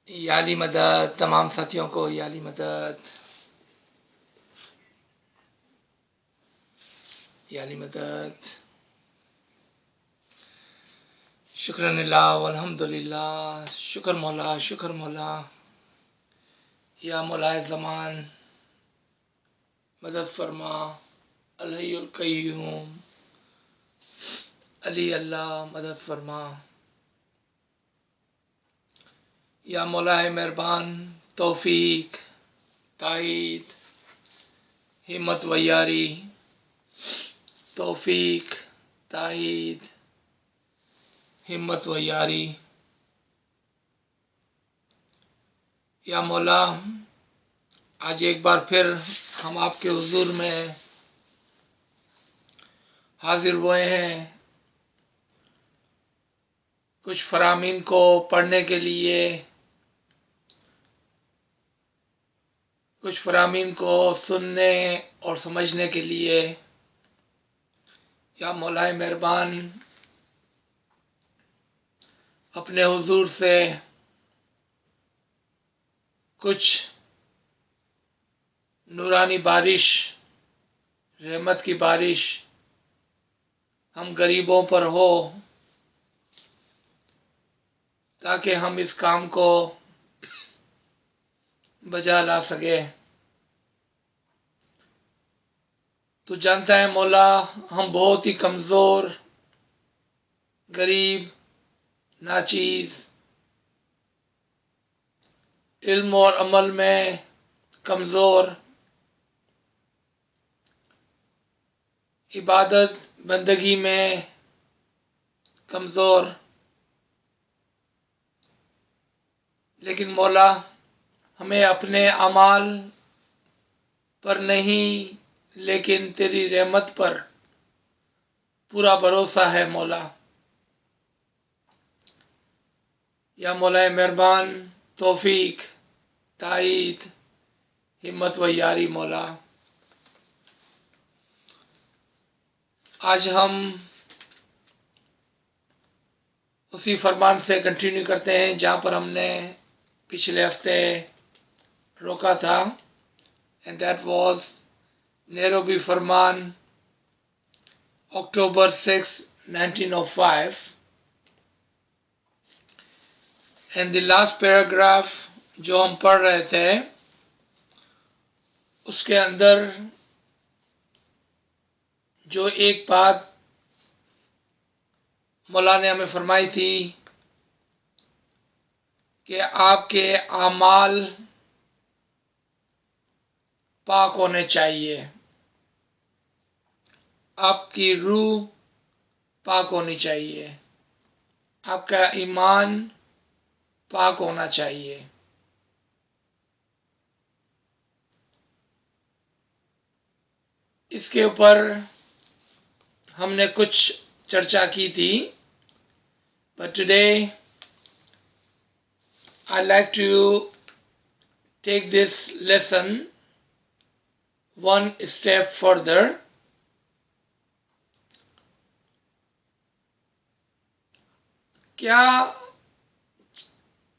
या अली मदद, तमाम साथियों को या अली मदद, या अली मदद। शुक्रनिल्लाह वल्हम्दुलिल्लाह, शुक्र मौला, या मौलाए ज़मान मदद फरमा, अल हय्युल क़य्यूम, अली अल्लाह मदद फरमा, या मौलाए मेहरबान तौफीक, ताईद, हिम्मत व यारी, तौफीक, ताईद, हिम्मत व यारी। या मौला, आज एक बार फिर हम आपके हुजूर में हाजिर हुए हैं कुछ फरामीन को पढ़ने के लिए, कुछ फरामीन को सुनने और समझने के लिए। या मौलाए मेहरबान, अपने हुजूर से कुछ नूरानी बारिश, रहमत की बारिश हम गरीबों पर हो, ताकि हम इस काम को बजा ला सके। तो जानता है मौला, हम बहुत ही कमज़ोर, गरीब, नाचीज़, इल्म और अमल में कमज़ोर, इबादत बंदगी में कमज़ोर, लेकिन मौला हमें अपने अमाल पर नहीं, लेकिन तेरी रहमत पर पूरा भरोसा है मौला। या मौलाए मेहरबान तौफीक, ताईद, हिम्मत व यारी मौला। आज हम उसी फरमान से कंटिन्यू करते हैं जहाँ पर हमने पिछले हफ्ते रोका था, and that was Nairobi Farman October 6, 1905। And the last paragraph जो हम पढ़ रहे थे, उसके अंदर जो एक बात मौला ने हमें फरमाई थी कि आपके आमाल पाक होने चाहिए, आपकी रूह पाक होनी चाहिए, आपका ईमान पाक होना चाहिए। इसके ऊपर हमने कुछ चर्चा की थी, but today I'd like to take this lesson one step further. क्या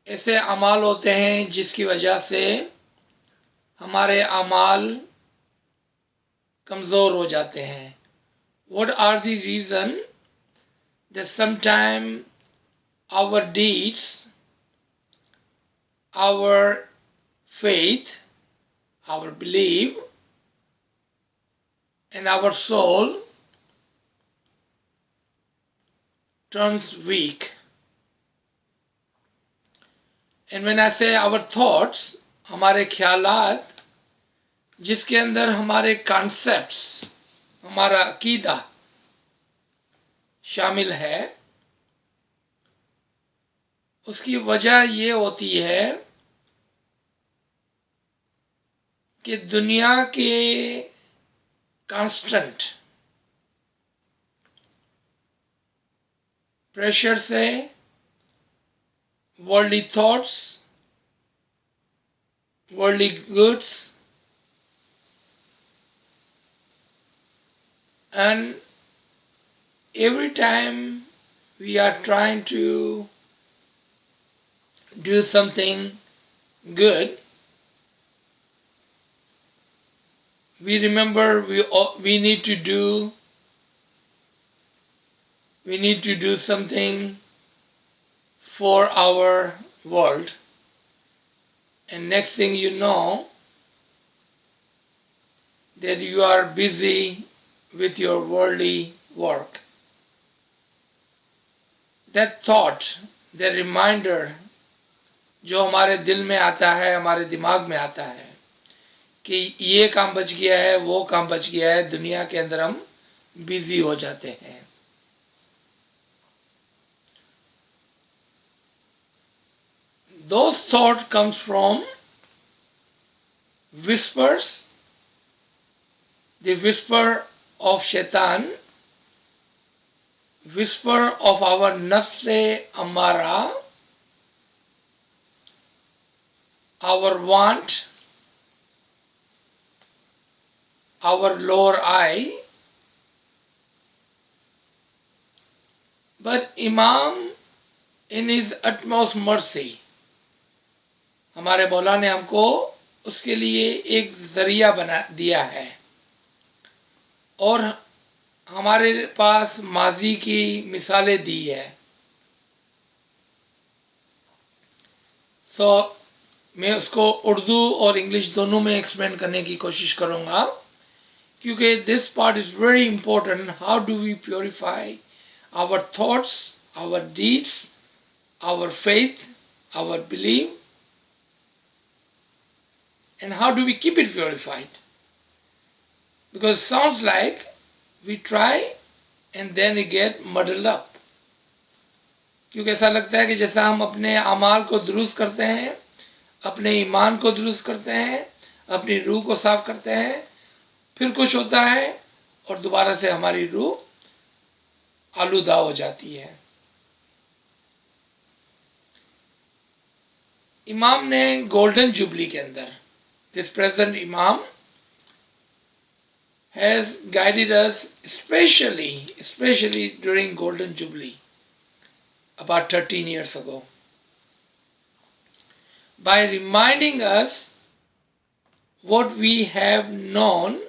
ऐसे अमाल होते हैं जिसकी वजह से हमारे अमाल कमज़ोर हो जाते हैं? What are the reason that sometimes our deeds, our faith, our belief, and our soul turns weak? And when I say our thoughts, हमारे ख्यालात, जिसके अंदर हमारे कॉन्सेप्ट्स, हमारा अकीदा शामिल है, उसकी वजह ये होती है कि दुनिया के कांस्टेंट प्रेशर से, worldly thoughts, worldly goods, and every time we are trying to do something good, we remember we need to do something for our world, and next thing you know that you are busy with your worldly work. That thought, that reminder जो हमारे दिल में आता है, हमारे दिमाग में आता है कि ये काम बच गया है, वो काम बच गया है, दुनिया के अंदर हम बिजी हो जाते हैं. Those thoughts comes from whispers, the whisper of shaitan, whisper of our nafs amara, our want, our lower eye. But Imam, in his utmost mercy, हमारे मौला ने हमको उसके लिए एक जरिया बना दिया है और हमारे पास माजी की मिसालें दी है. मैं उसको उर्दू और इंग्लिश दोनों में एक्सप्लेन करने की कोशिश करूंगा क्योंकि this part is very important. How do we purify our thoughts, our deeds, our faith, our belief, and how do we keep it purified? Because it sounds like we try and then we get muddled up. क्योंकि ऐसा लगता है कि जैसा हम अपने अमाल को दुरुस्त करते हैं, अपने ईमान को दुरुस्त करते हैं, अपनी रूह को साफ करते हैं, फिर कुछ होता है और दोबारा से हमारी रूह आलूदा हो जाती है. इमाम ने गोल्डन जुबली के अंदर, दिस प्रेजेंट इमाम has guided us especially during golden jubilee about 13 years ago by reminding us what we have known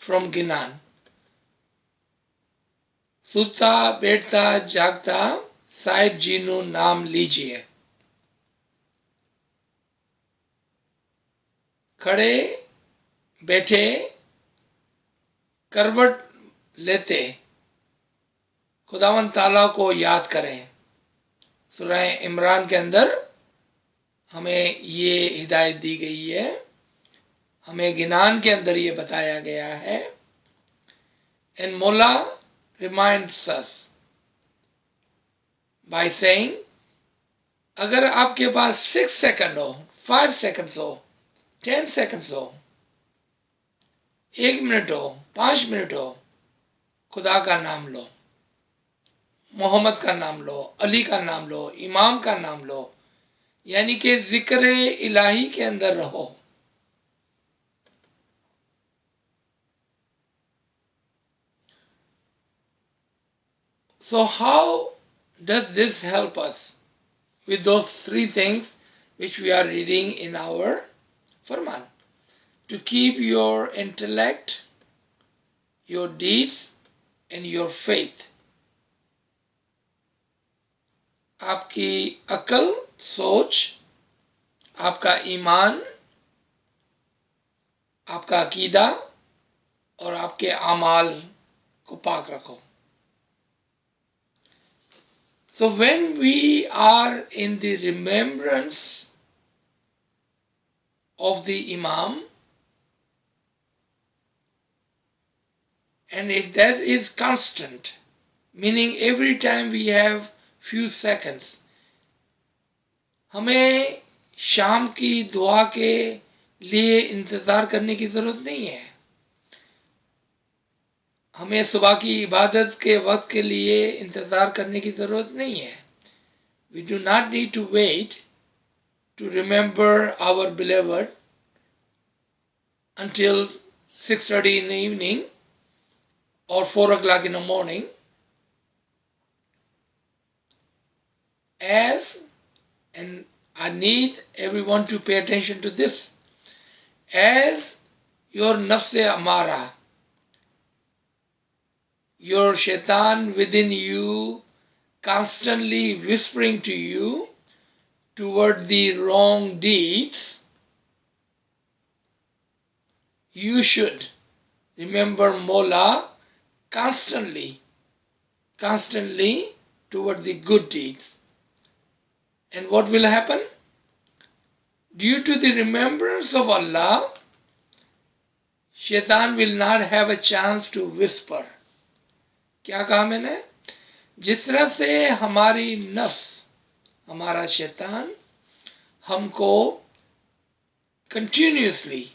from Ginan. सुता बैठता जागता साहिब जी नु नाम लीजिए, खड़े बैठे करवट लेते खुदावंद ताला को याद करें. सूरह इमरान के अंदर हमें ये हिदायत दी गई है, हमें गिनान के अंदर ये बताया गया है. एंड मौला reminds us by saying अगर आपके पास 6 सेकंड हो, 5 सेकंड्स हो, 10 सेकंड्स हो, 1 मिनट हो, 5 मिनट हो, खुदा का नाम लो, मोहम्मद का नाम लो, अली का नाम लो, इमाम का नाम लो, यानी कि जिक्र इलाही के अंदर रहो. So how does this help us with those 3 things which we are reading in our Farman? To keep your intellect, your deeds and your faith. आपकी अकल, सोच, आपका ईमान, आपका अकीदा और आपके अमाल को पाक रखो. So when we are in the remembrance of the Imam, and if that is constant, meaning every time we have few seconds, हमें शाम की दुआ के लिए इंतज़ार करने की ज़रूरत नहीं है, हमें सुबह की इबादत के वक्त के लिए इंतज़ार करने की ज़रूरत नहीं है. We do not need to wait to remember our beloved until 6:30 in the evening or 4 o'clock in the morning. As, and I need everyone to pay attention to this. As your nafs amara, your shaitan within you, constantly whispering to you toward the wrong deeds, you should remember Mola constantly toward the good deeds. And what will happen? Due to the remembrance of Allah, shaitan will not have a chance to whisper. क्या कहा मैंने? जिस तरह से हमारी नफ्स, हमारा शैतान हमको कंटिन्यूसली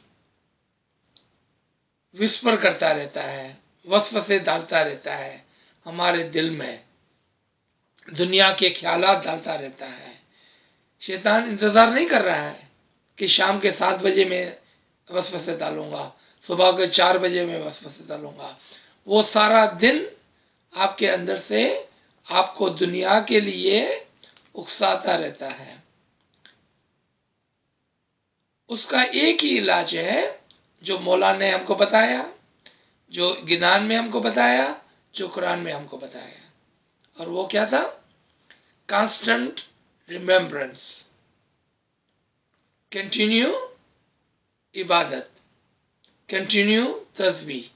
विस्पर करता रहता है, वसवसे डालता रहता है हमारे दिल में, दुनिया के ख्यालात डालता रहता है। शैतान इंतज़ार नहीं कर रहा है कि शाम के 7 बजे में वसवसे डालूंगा, सुबह के 4 बजे में वसवसे डालूंगा। वो सारा दिन आपके अंदर से आपको दुनिया के लिए उकसाता रहता है। उसका एक ही इलाज है जो मौला ने हमको बताया, जो गिनान में हमको बताया, जो कुरान में हमको बताया। और वो क्या था? कांस्टेंट रिमेम्बरेंस, कंटिन्यू इबादत, कंटिन्यू तस्बीह,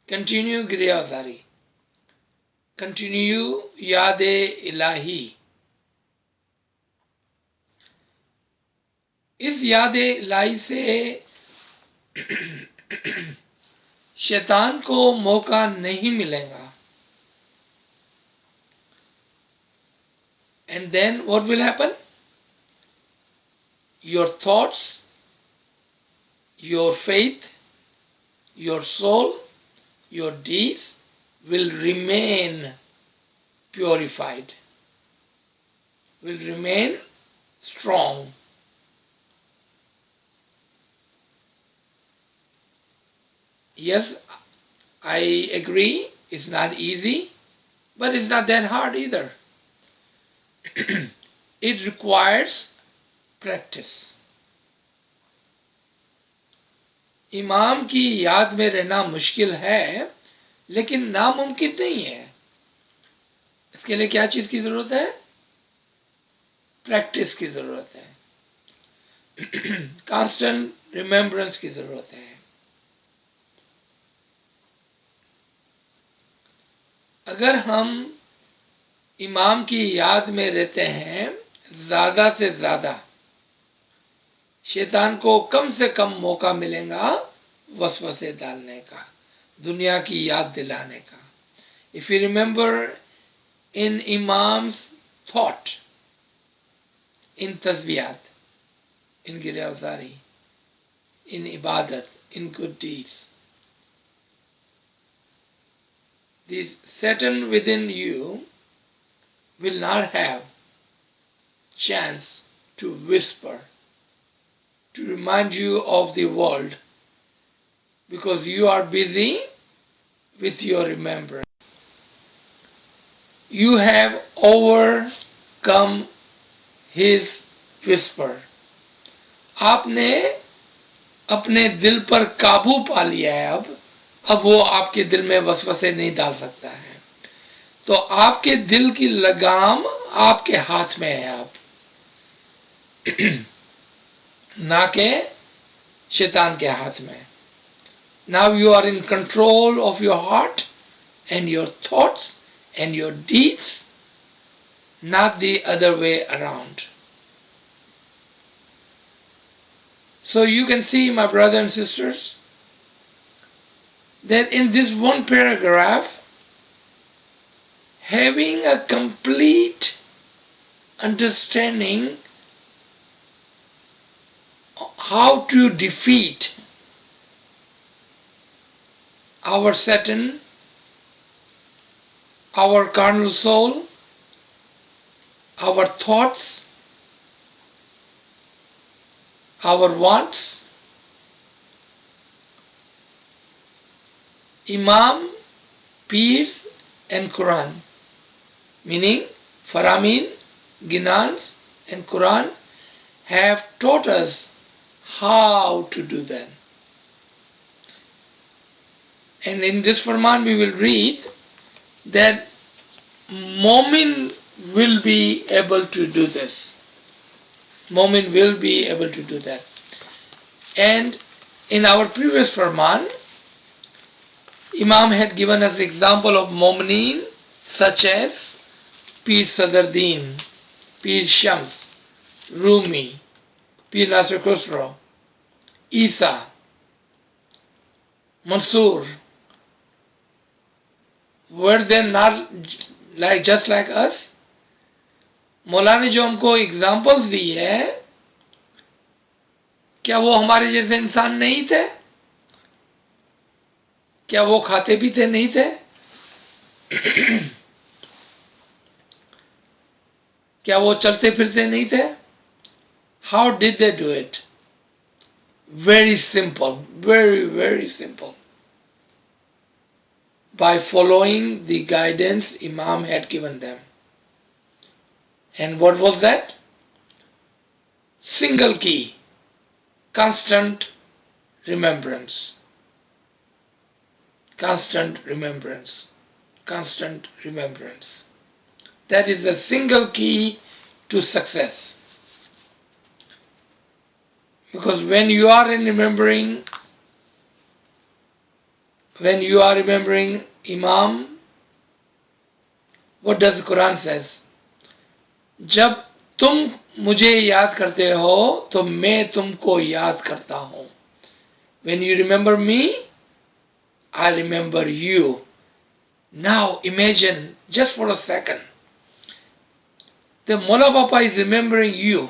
कंटिन्यू गिरियाजारी, कंटिन्यू याद इलाही। इस याद इलाही से शैतान को मौका नहीं मिलेगा। And then what will happen? Your thoughts, your faith, your soul, your deeds will remain purified, will remain strong. Yes, I agree, it's not easy, but it's not that hard either. It requires practice. इमाम की याद में रहना मुश्किल है, लेकिन नामुमकिन नहीं है। इसके लिए क्या चीज की जरूरत है? प्रैक्टिस की जरूरत है, कांस्टेंट रिमेम्बरेंस की जरूरत है। अगर हम इमाम की याद में रहते हैं ज्यादा से ज्यादा, शैतान को कम से कम मौका मिलेगा वसवसे डालने का, दुनिया की याद दिलाने का। इफ यू रिमेंबर इन इमाम्स थॉट, इन तस्बीहात, इन गिरफ्तारी, इन इबादत, in good deeds, the Satan within you will not have chance to whisper, to remind you of the world, because you are busy with your remembrance. You have overcome his whisper. आपने अपने दिल पर काबू पा लिया है। अब वो आपके दिल में वसवसे नहीं डाल सकता है। तो आपके दिल की लगाम आपके हाथ में है अब, ना के शैतान के हाथ में। Now you are in control of your heart and your thoughts and your deeds, not the other way around. So you can see, my brothers and sisters, that in this one paragraph, having a complete understanding how to defeat our Satan, our carnal soul, our thoughts, our wants. Imam, Peers and Quran, meaning Faramin, Ginans and Quran have taught us how to do that. And in this Farman we will read that Momin will be able to do this. Momin will be able to do that. And in our previous Farman, Imam had given us example of Momineen such as Pir Sadruddin, Pir Shams, Rumi, Pir Nasir Khusro, Isa, Mansur. Were they not just like us? मौला ने जो हमको examples दी है, क्या वो हमारे जैसे इंसान नहीं थे? क्या वो खाते पीते नहीं थे? क्या वो चलते फिरते नहीं थे? How did they do it? Very simple, very simple. By following the guidance Imam had given them. And what was that? Single key, constant remembrance. Constant remembrance. Constant remembrance. That is the single key to success. Because when you are remembering Imam, what does the Quran says? जब तुम मुझे याद करते हो तो मैं तुमको याद करता हूं. When you remember me, I remember you. Now imagine, just for a second, the Mola Papa is remembering you.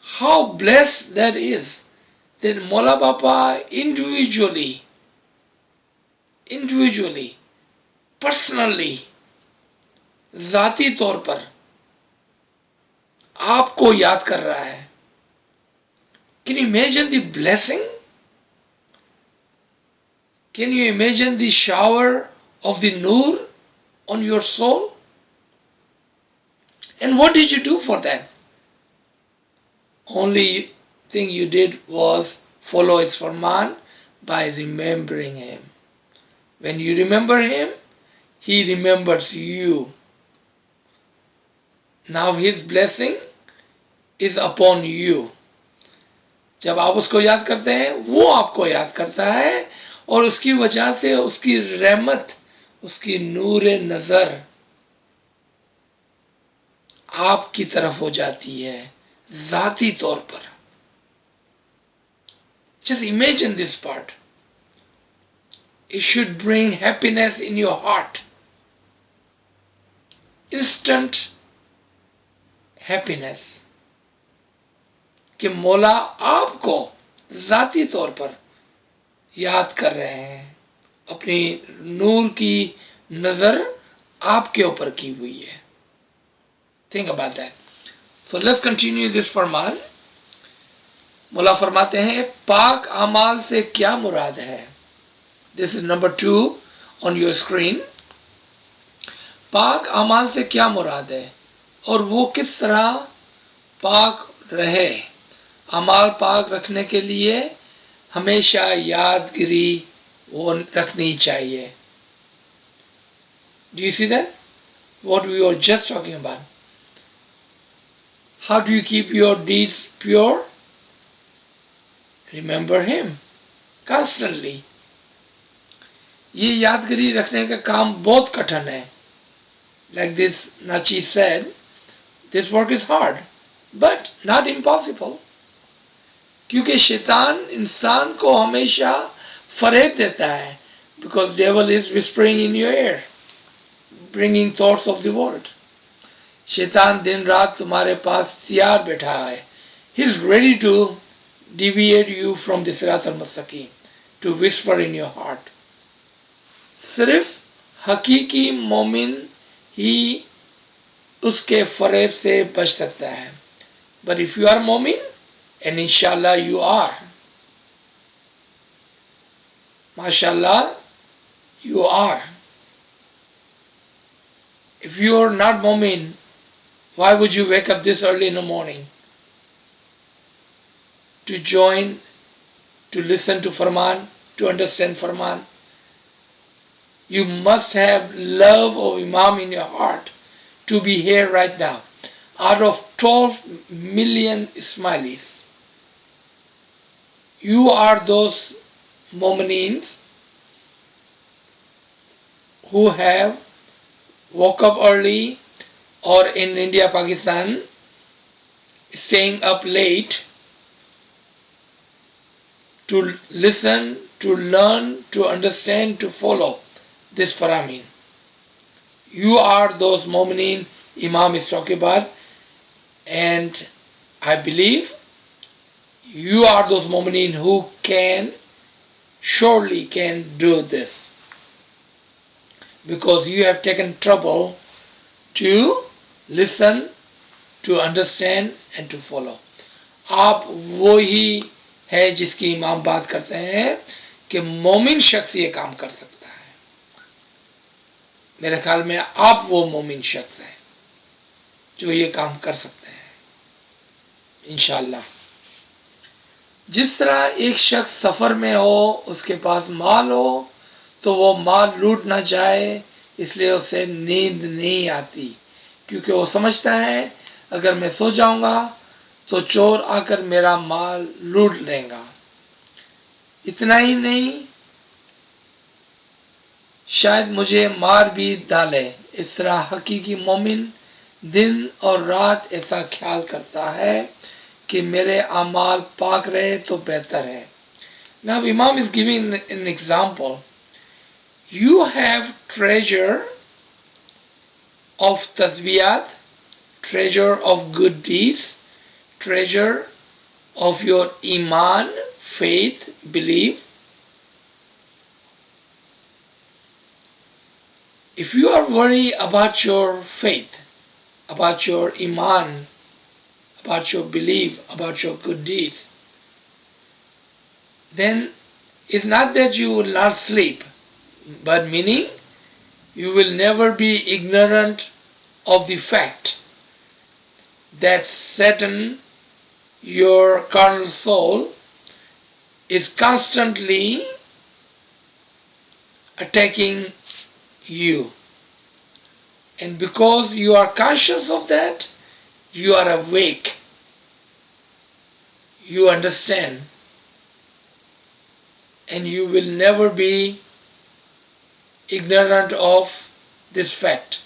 How blessed that is, that Mola Papa individually, personally, ज़ाती तौर पर आपको याद कर रहा है. Can you imagine the blessing? Can you imagine the shower of the Noor on your soul? And what did you do for that? Only thing you did was follow his Farman by remembering him. When you remember him, he remembers you. Now his blessing is upon you. जब आप उसको याद करते हैं, वो आपको याद करता है और उसकी वजह से उसकी रहमत, उसकी नूर नजर आपकी तरफ हो जाती है ज़ाती तौर पर. Just imagine this part. It should bring happiness in your heart. Instant happiness. कि मौला आपको ज़ाती तौर पर याद कर रहे हैं, अपनी नूर की नजर आपके ऊपर की हुई है. Think about that. So let's continue this फरमान. मौला फरमाते हैं, पाक अमाल से क्या मुराद है? This is number 2 on your screen. पाक अमाल से क्या मुराद है और वो किस तरह पाक रहे? अमाल पाक रखने के लिए हमेशा यादगिरी वो रखनी चाहिए. Do you see that? What we were just talking about. How do you keep your deeds pure? Remember him constantly. ये यादगिरी रखने का काम बहुत कठिन है. Like this Nachi said, this work is hard, but not impossible. क्योंकि शैतान इंसान को हमेशा फरेब देता है. Because devil is whispering in your ear, bringing thoughts of the world. शैतान दिन रात तुम्हारे पास तैयार बैठा है. He is ready to deviate you from the सिरात al-मुस्तकीम, to whisper in your heart. सिर्फ हकीकी मोमिन ही उसके फरेब से बच सकता है. But if you are मोमिन, and inshallah you are, mashallah you are. If you are not mu'min, Why would you wake up this early in the morning to join, to listen to Farman, to understand Farman? You must have love of Imam in your heart to be here right now. Out of 12 million Ismailis, you are those Mu'mineen who have woke up early, or in India, Pakistan, staying up late to listen, to learn, to understand, to follow this Faramin. You are those Mu'mineen Imam is talking about, and I believe you are those Mu'mineen who surely can do this, because you have taken trouble to listen, to understand and to follow. आप वो ही है जिसकी इमाम बात करते हैं कि मोमिन शख्स ये काम कर सकता है. मेरे ख्याल में आप वो मोमिन शख्स हैं जो ये काम कर सकते हैं इंशाअल्लाह. जिस तरह एक शख्स सफ़र में हो, उसके पास माल हो, तो वो माल लूट ना जाए इसलिए उसे नींद नहीं आती, क्योंकि वो समझता है अगर मैं सो जाऊंगा तो चोर आकर मेरा माल लूट लेगा. इतना ही नहीं, शायद मुझे मार भी डाले. इस तरह हकीकी मोमिन दिन और रात ऐसा ख्याल करता है कि मेरे अमाल पाक रहे तो बेहतर है. Now Imam is giving an example. You have treasure of tasbiyat, treasure of good deeds, treasure of your iman, faith, belief. If you are worried about your faith, about your iman, about your belief, about your good deeds, then it's not that you will not sleep, but meaning you will never be ignorant of the fact that Satan, your carnal soul, is constantly attacking you. And because you are conscious of that, you are awake. You understand. And you will never be ignorant of this fact.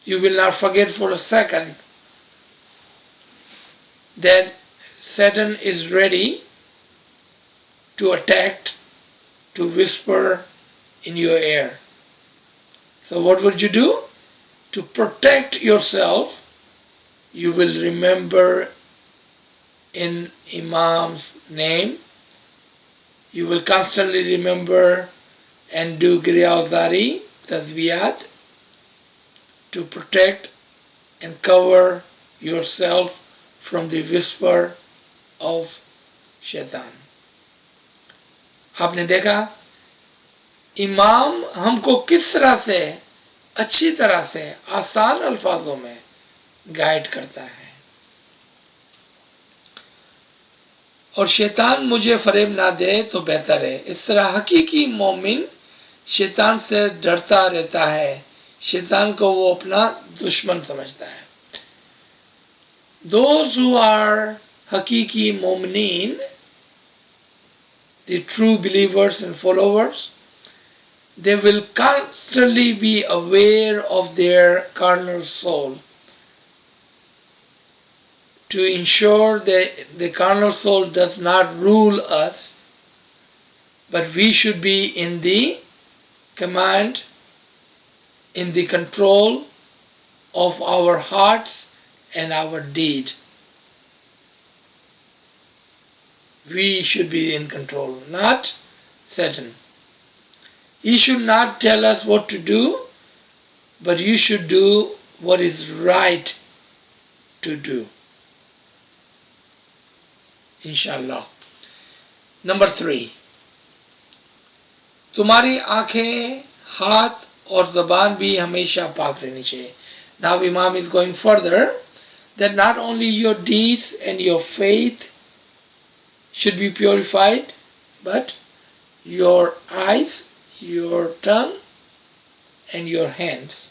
You will not forget for a second that Satan is ready to attack, to whisper in your ear. So what would you do? To protect yourself, you will remember in Imam's name. You will constantly remember and do Griyauzari, Tasbiyat, to protect and cover yourself from the whisper of शैतान. आपने देखा इमाम हमको किस तरह से अच्छी तरह से आसान अल्फाजों में गाइड करता है. और शैतान मुझे फरेब ना दे तो बेहतर है. इस तरह हकीकी मोमिन शैतान से डरता रहता है. शैतान को वो अपना दुश्मन समझता है. Those who are hakiki mu'mineen, the true believers and followers, they will constantly be aware of their carnal soul to ensure that the carnal soul does not rule us, but we should be in the command, in the control of our hearts and our deed. We should be in control, not Satan. He should not tell us what to do, but you should do what is right to do. Inshallah. Number 3. तुम्हारी आंखें, हाथ और ज़बान भी हमेशा पाक रहनी चाहिए. Now Imam is going further that not only your deeds and your faith should be purified, but your eyes, your tongue, and your hands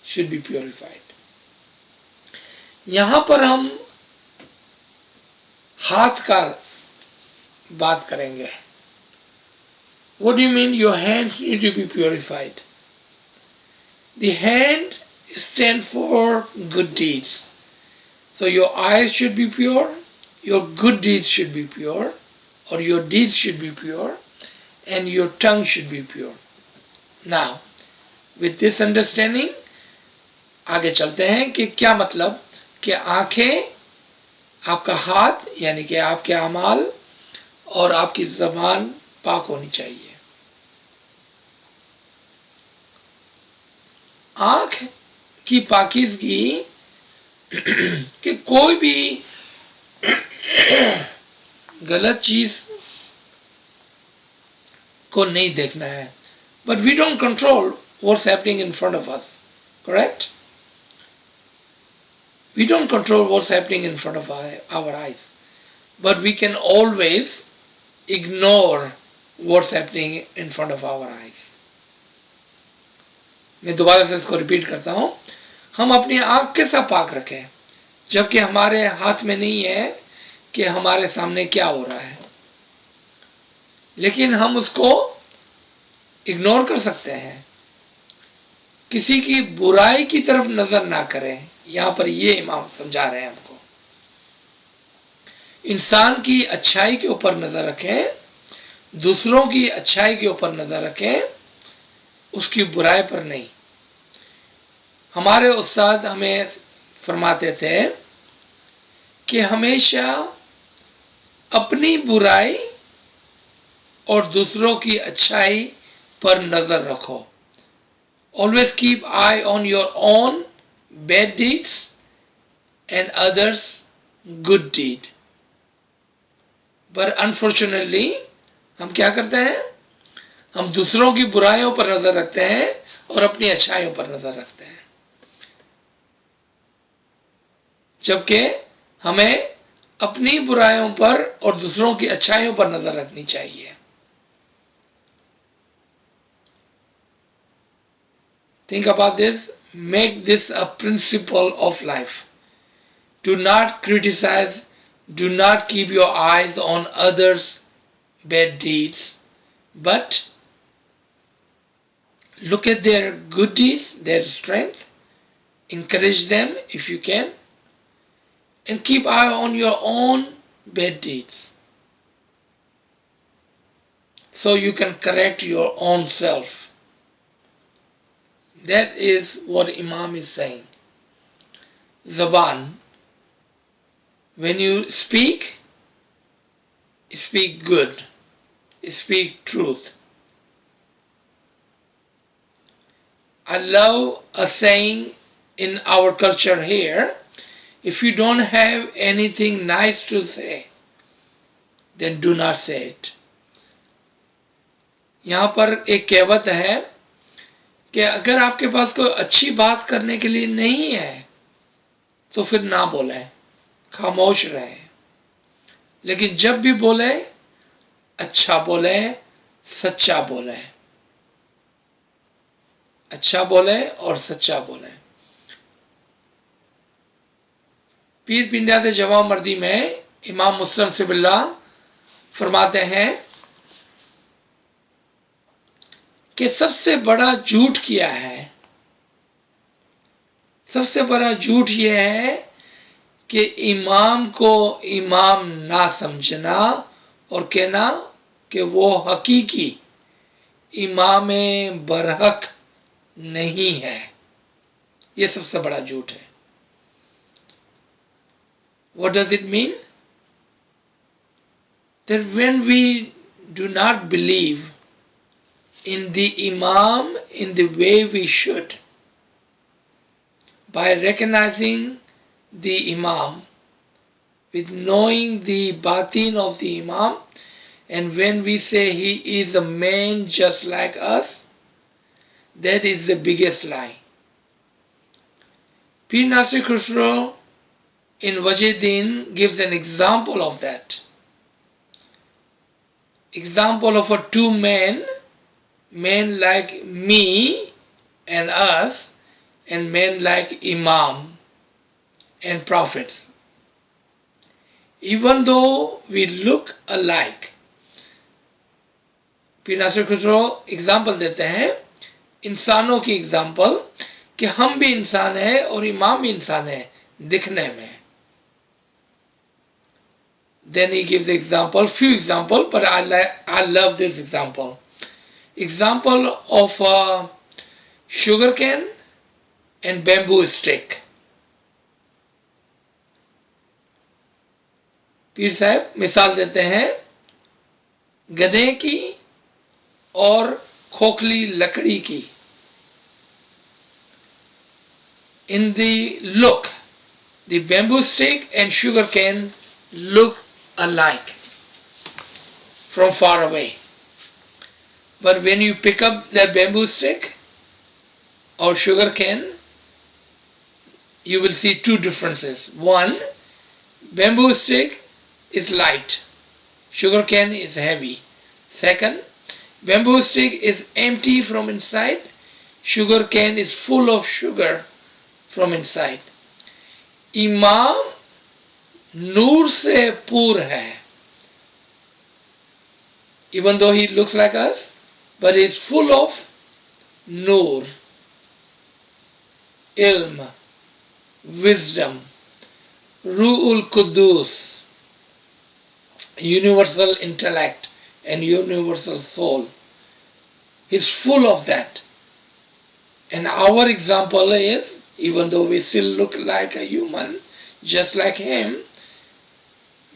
should be purified. यहाँ पर हम हाथ का बात करेंगे. What do you mean your hands need to be purified? The hand stands for good deeds. So your eyes should be pure, your good deeds should be pure, or your deeds should be pure, and your tongue should be pure. Now, with this understanding, आगे चलते हैं कि क्या मतलब कि आंखें, आपका हाथ यानी कि आपके अमाल और आपकी ज़बान पाक होनी चाहिए. आंख की पाकीज़गी कि कोई भी गलत चीज को नहीं देखना है. But we don't control what's happening in front of us, correct? We don't control what's happening in front of our eyes, but we can always ignore what's happening in front of our eyes. मैं दोबारा से इसको repeat करता हूं. हम अपनी आंख कैसा पाक रखें जबकि हमारे हाथ में नहीं है कि हमारे सामने क्या हो रहा है, लेकिन हम उसको इग्नोर कर सकते हैं. किसी की बुराई की तरफ नजर ना करें, यहां पर ये इमाम समझा रहे हैं हमको. इंसान की अच्छाई के ऊपर नजर रखें, दूसरों की अच्छाई के ऊपर नजर रखें, उसकी बुराई पर नहीं. हमारे उस्ताद हमें फरमाते थे कि हमेशा अपनी बुराई और दूसरों की अच्छाई पर नजर रखो. Always keep eye on your own bad deeds and others good deed. But unfortunately हम क्या करते हैं, हम दूसरों की बुराइयों पर नजर रखते हैं और अपनी अच्छाइयों पर नजर रखते हैं, जबकि हमें अपनी बुराइयों पर और दूसरों की अच्छाइयों पर नजर रखनी चाहिए. Think about this. Make this a principle of life. Do not criticize. Do not keep your eyes on others' bad deeds, but look at their good deeds, their strength. Encourage them if you can, and keep eye on your own bad deeds, so you can correct your own self. That is what Imam is saying. Zaban, when you speak good, speak truth. I love a saying in our culture here, if you don't have anything nice to say, then do not say it. यहाँ पर एक कहावत है कि अगर आपके पास कोई अच्छी बात करने के लिए नहीं है तो फिर ना बोलें, खामोश रहें. लेकिन जब भी बोले, अच्छा बोले, सच्चा बोले. अच्छा बोले और सच्चा बोले. पीर पिंजाते जवाब मर्दी में इमाम मुस्लिम सिबिल्ला फरमाते हैं कि सबसे बड़ा झूठ किया है, सबसे बड़ा झूठ यह है कि इमाम को इमाम ना समझना और कहना कि वो हकीकी इमाम बरहक नहीं है. ये सबसे बड़ा झूठ है. What does it mean? That when we do not believe in the Imam in the way we should, by recognizing the Imam, with knowing the batin of the Imam, and when we say he is a man just like us, that is the biggest lie. Pir Nasir Khusro in Wajiddin gives an example of that. Example of a two men like me and us, and men like Imam and prophets. Even though we look alike, Pir Nasir Khusro example देते हैं इंसानों की example कि हम भी इंसान हैं और इमाम भी इंसान है दिखने में. Then he gives example, few example, but I love this example. Example of a sugar cane and bamboo stick. पीर साहब मिसाल देते हैं गधे की और खोखली लकड़ी की. In the look, the bamboo stick and sugar cane look alike from far away. But when you pick up that bamboo stick or sugar cane, you will see two differences. One, bamboo stick is light, sugar cane is heavy. Second, bamboo stick is empty from inside, sugar cane is full of sugar from inside. Imam नूर से पूर है. Even though he looks like us, but he is full of nur, ilm, wisdom, ru'ul Qudus, universal intellect and universal soul. He's full of that. And our example is, even though we still look like a human, just like him,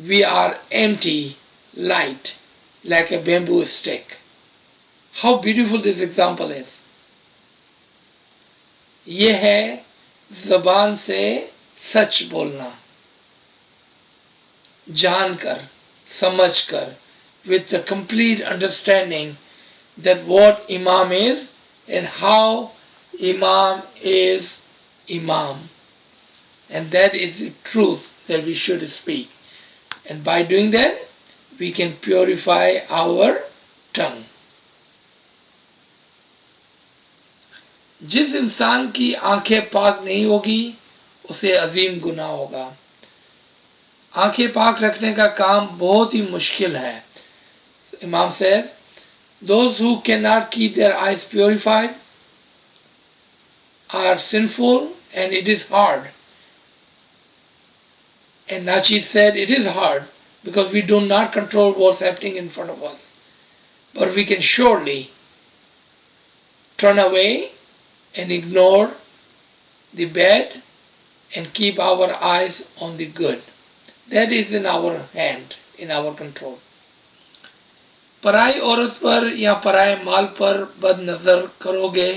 we are empty, light, like a bamboo stick. How beautiful this example is. ये है ज़बान से सच बोलना, जानकर, समझकर, with a complete understanding that what Imam is and how Imam is Imam. And that is the truth that we should speak. And by doing that, we can purify our tongue. जिस इंसान की आंखें पाक नहीं होगी उसे अजीम गुनाह होगा. आंखें पाक रखने का काम बहुत ही मुश्किल है. Imam says, those who cannot keep their eyes purified are sinful and it is hard. And Nachi said it is hard because we do not control what's happening in front of us. But we can surely turn away and ignore the bad and keep our eyes on the good. That is in our hand, in our control. पराई औरत पर या पराए माल पर बद नजर करोगे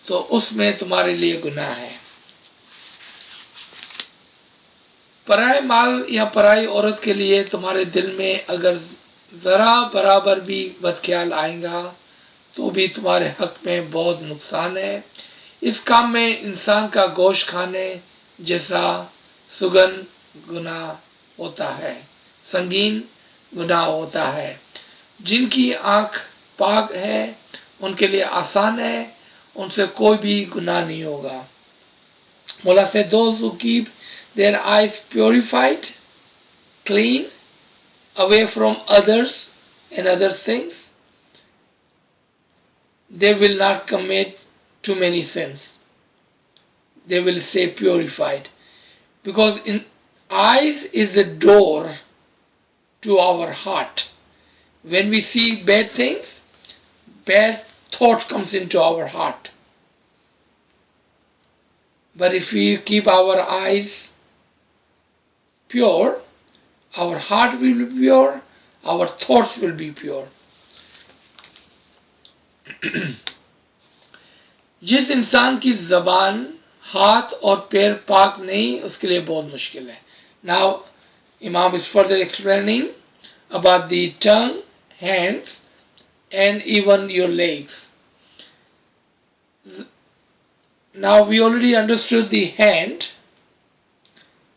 तो उसमें तुम्हारे लिए गुनाह है. पराए माल या पराई औरत के लिए तुम्हारे दिल में अगर जरा बराबर भी बदख्याल आएगा तो भी तुम्हारे हक में बहुत नुकसान है. इस काम में इंसान का गोश्त खाने जैसा सुगन गुनाह होता है, संगीन गुनाह होता है. जिनकी आंख पाक है उनके लिए आसान है, उनसे कोई भी गुनाह नहीं होगा. Mullah said those who keep their eyes purified, clean, away from others and other things, they will not commit too many sins. They will stay purified. Because in eyes is the door to our heart. When we see bad things, bad thought comes into our heart. But if we keep our eyes pure, our heart will be pure, our thoughts will be pure. जिस इंसान की ज़बान, हाथ और पैर पाक नहीं, उसके लिए बहुत मुश्किल है. Now, Imam is further explaining about the tongue, hands, and even your legs. Now we already understood the hand.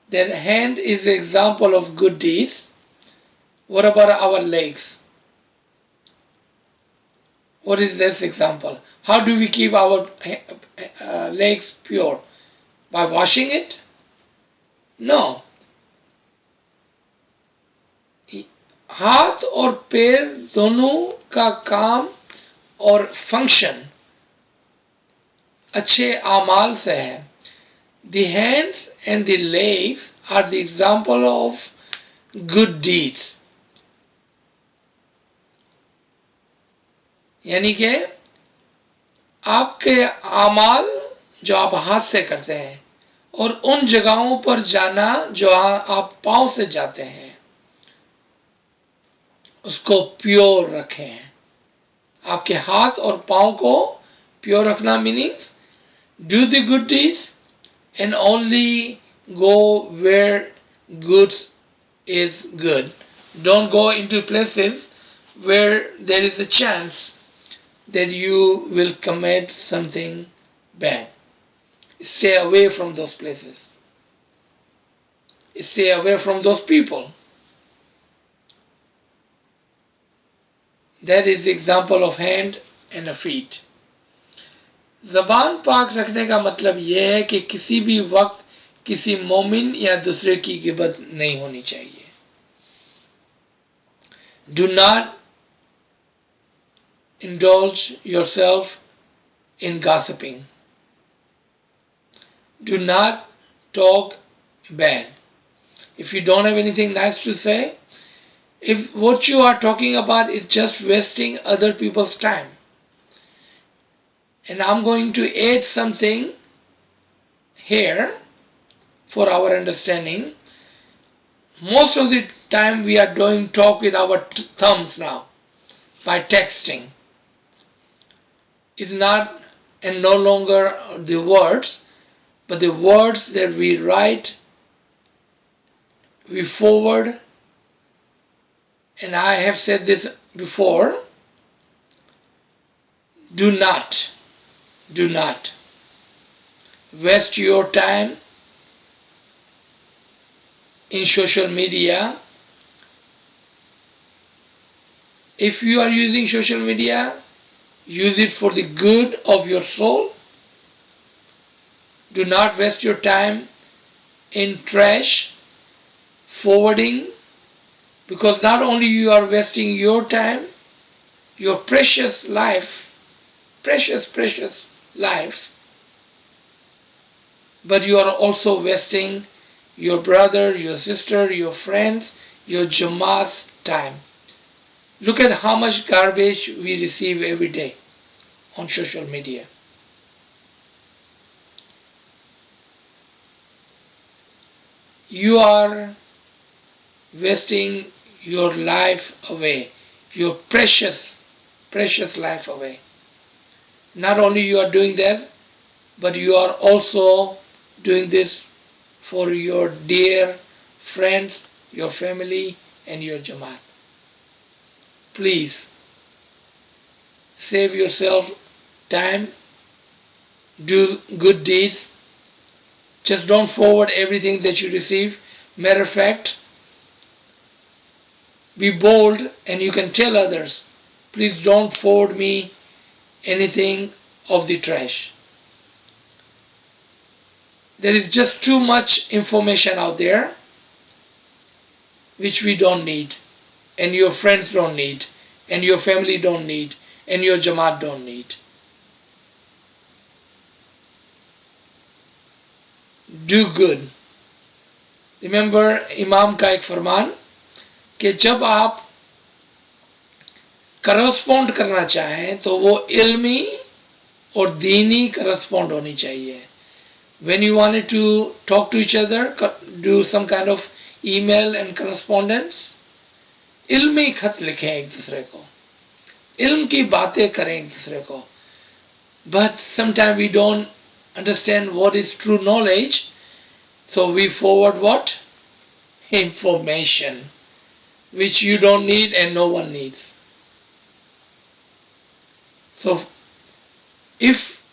Then hand is the example of good deeds. What about our legs? What is this example? How do we keep our legs pure? By washing it? No. हाथ और पैर दोनों का काम और function अच्छे आमाल से है. The hands and the legs are the example of good deeds. यानी कि आपके आमाल जो आप हाथ से करते हैं और उन जगहों पर जाना जो आप पांव से जाते हैं उसको प्योर रखें. आपके हाथ और पांव को प्योर रखना meanings do the good deeds and only go where good is good. Don't go into places where there is a chance that you will commit something bad. Stay away from those places. Stay away from those people. That is the example of hand and a feet. ज़बान पाक रखने का मतलब यह है कि किसी भी वक्त किसी मोमिन या दूसरे की गिबत नहीं होनी चाहिए. Do not indulge yourself in gossiping. Do not talk bad. If you don't have anything nice to say, if what you are talking about is just wasting other people's time, and I'm going to add something here for our understanding. Most of the time we are doing talk with our thumbs now by texting. It's not and no longer the words, but the words that we write, we forward. And I have said this before, do not waste your time in social media. If you are using social media, use it for the good of your soul. Do not waste your time in trash forwarding, because not only you are wasting your time, your precious life, precious life, but you are also wasting your brother, your sister, your friends, your Jamaat's time. Look at how much garbage we receive every day on social media. You are wasting your life away, your precious life away. Not only you are doing that, but you are also doing this for your dear friends, your family, and your Jamaat. Please save yourself time, do good deeds. Just don't forward everything that you receive. Matter of fact, be bold and you can tell others, please don't forward me anything of the trash. There is just too much information out there which we don't need, and your friends don't need, and your family don't need, and your Jamaat don't need. Do good. Remember Imam का एक फरमान कि जब आप correspond करना चाहें तो वो इल्मी और दीनी करस्पॉन्ड होनी चाहिए. When you wanted to talk to each other, do some kind of email and correspondence, इल्मी खत लिखें एक दूसरे को, इल्म की बातें करें एक दूसरे को. But sometimes we don't understand what is true knowledge, so we forward what? Information which you don't need and no one needs. So if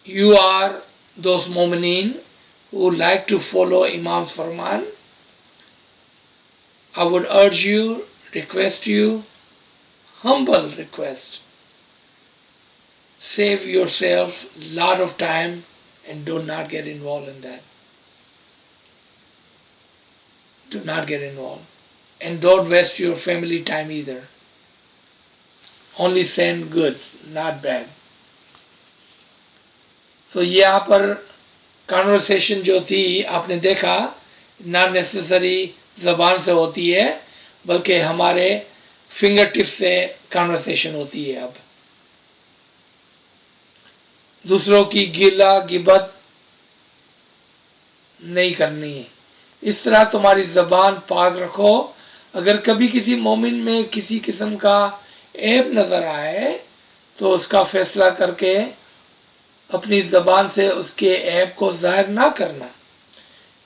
you are those mu'mineen who like to follow Imam's Farman, I would urge you, request you, humble request, save yourself a lot of time and do not get involved in that. Do not get involved. And don't waste your family time either. Only send good, not bad. So यहाँ पर conversation जो थी आपने देखा not necessary ज़बान से होती है बल्कि हमारे फिंगर टिप्स से कॉन्वर्सेशन होती है। अब दूसरों की गिला गिबत नहीं करनी है। इस तरह तुम्हारी ज़बान पाक रखो। अगर कभी किसी मोमिन में किसी किस्म का ऐब नज़र आए तो उसका फैसला करके अपनी ज़बान से उसके ऐब को ज़ाहिर ना करना।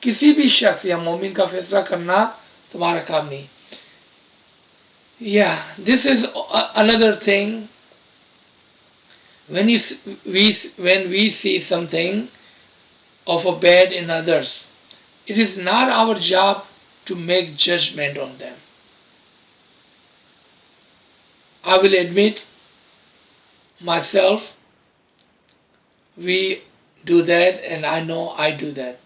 किसी भी शख्स या मोमिन का फैसला करना तुम्हारा काम नहीं। Yeah, this is another thing. When we see something of a bad in others, it is not our job to make judgment on them. I will admit myself, we do that, and I know I do that.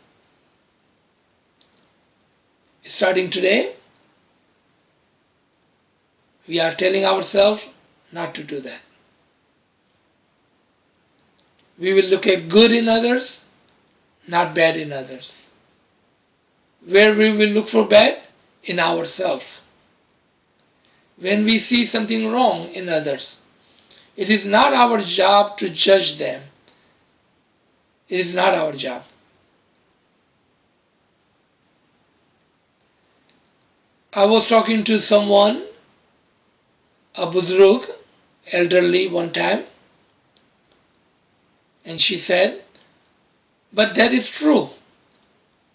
Starting today, we are telling ourselves not to do that. We will look at good in others, not bad in others. Where we will look for bad? In ourselves. When we see something wrong in others, it is not our job to judge them. It is not our job. I was talking to someone, a buzrug, elderly one time, and she said, but that is true.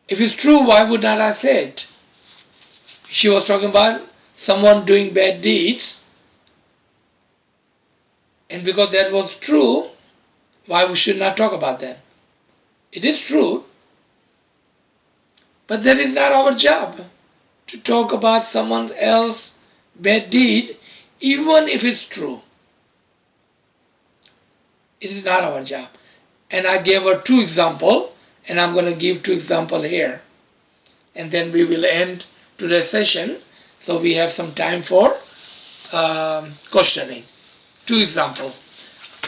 If it's true, why would not I say it? She was talking about someone doing bad deeds, and because that was true, why we should not talk about that? It is true, but that is not our job to talk about someone else's bad deed, even if it's true. It is not our job. And I gave her two examples, and I'm going to give two examples here. And then we will end today's session, so we have some time for questioning. Two examples.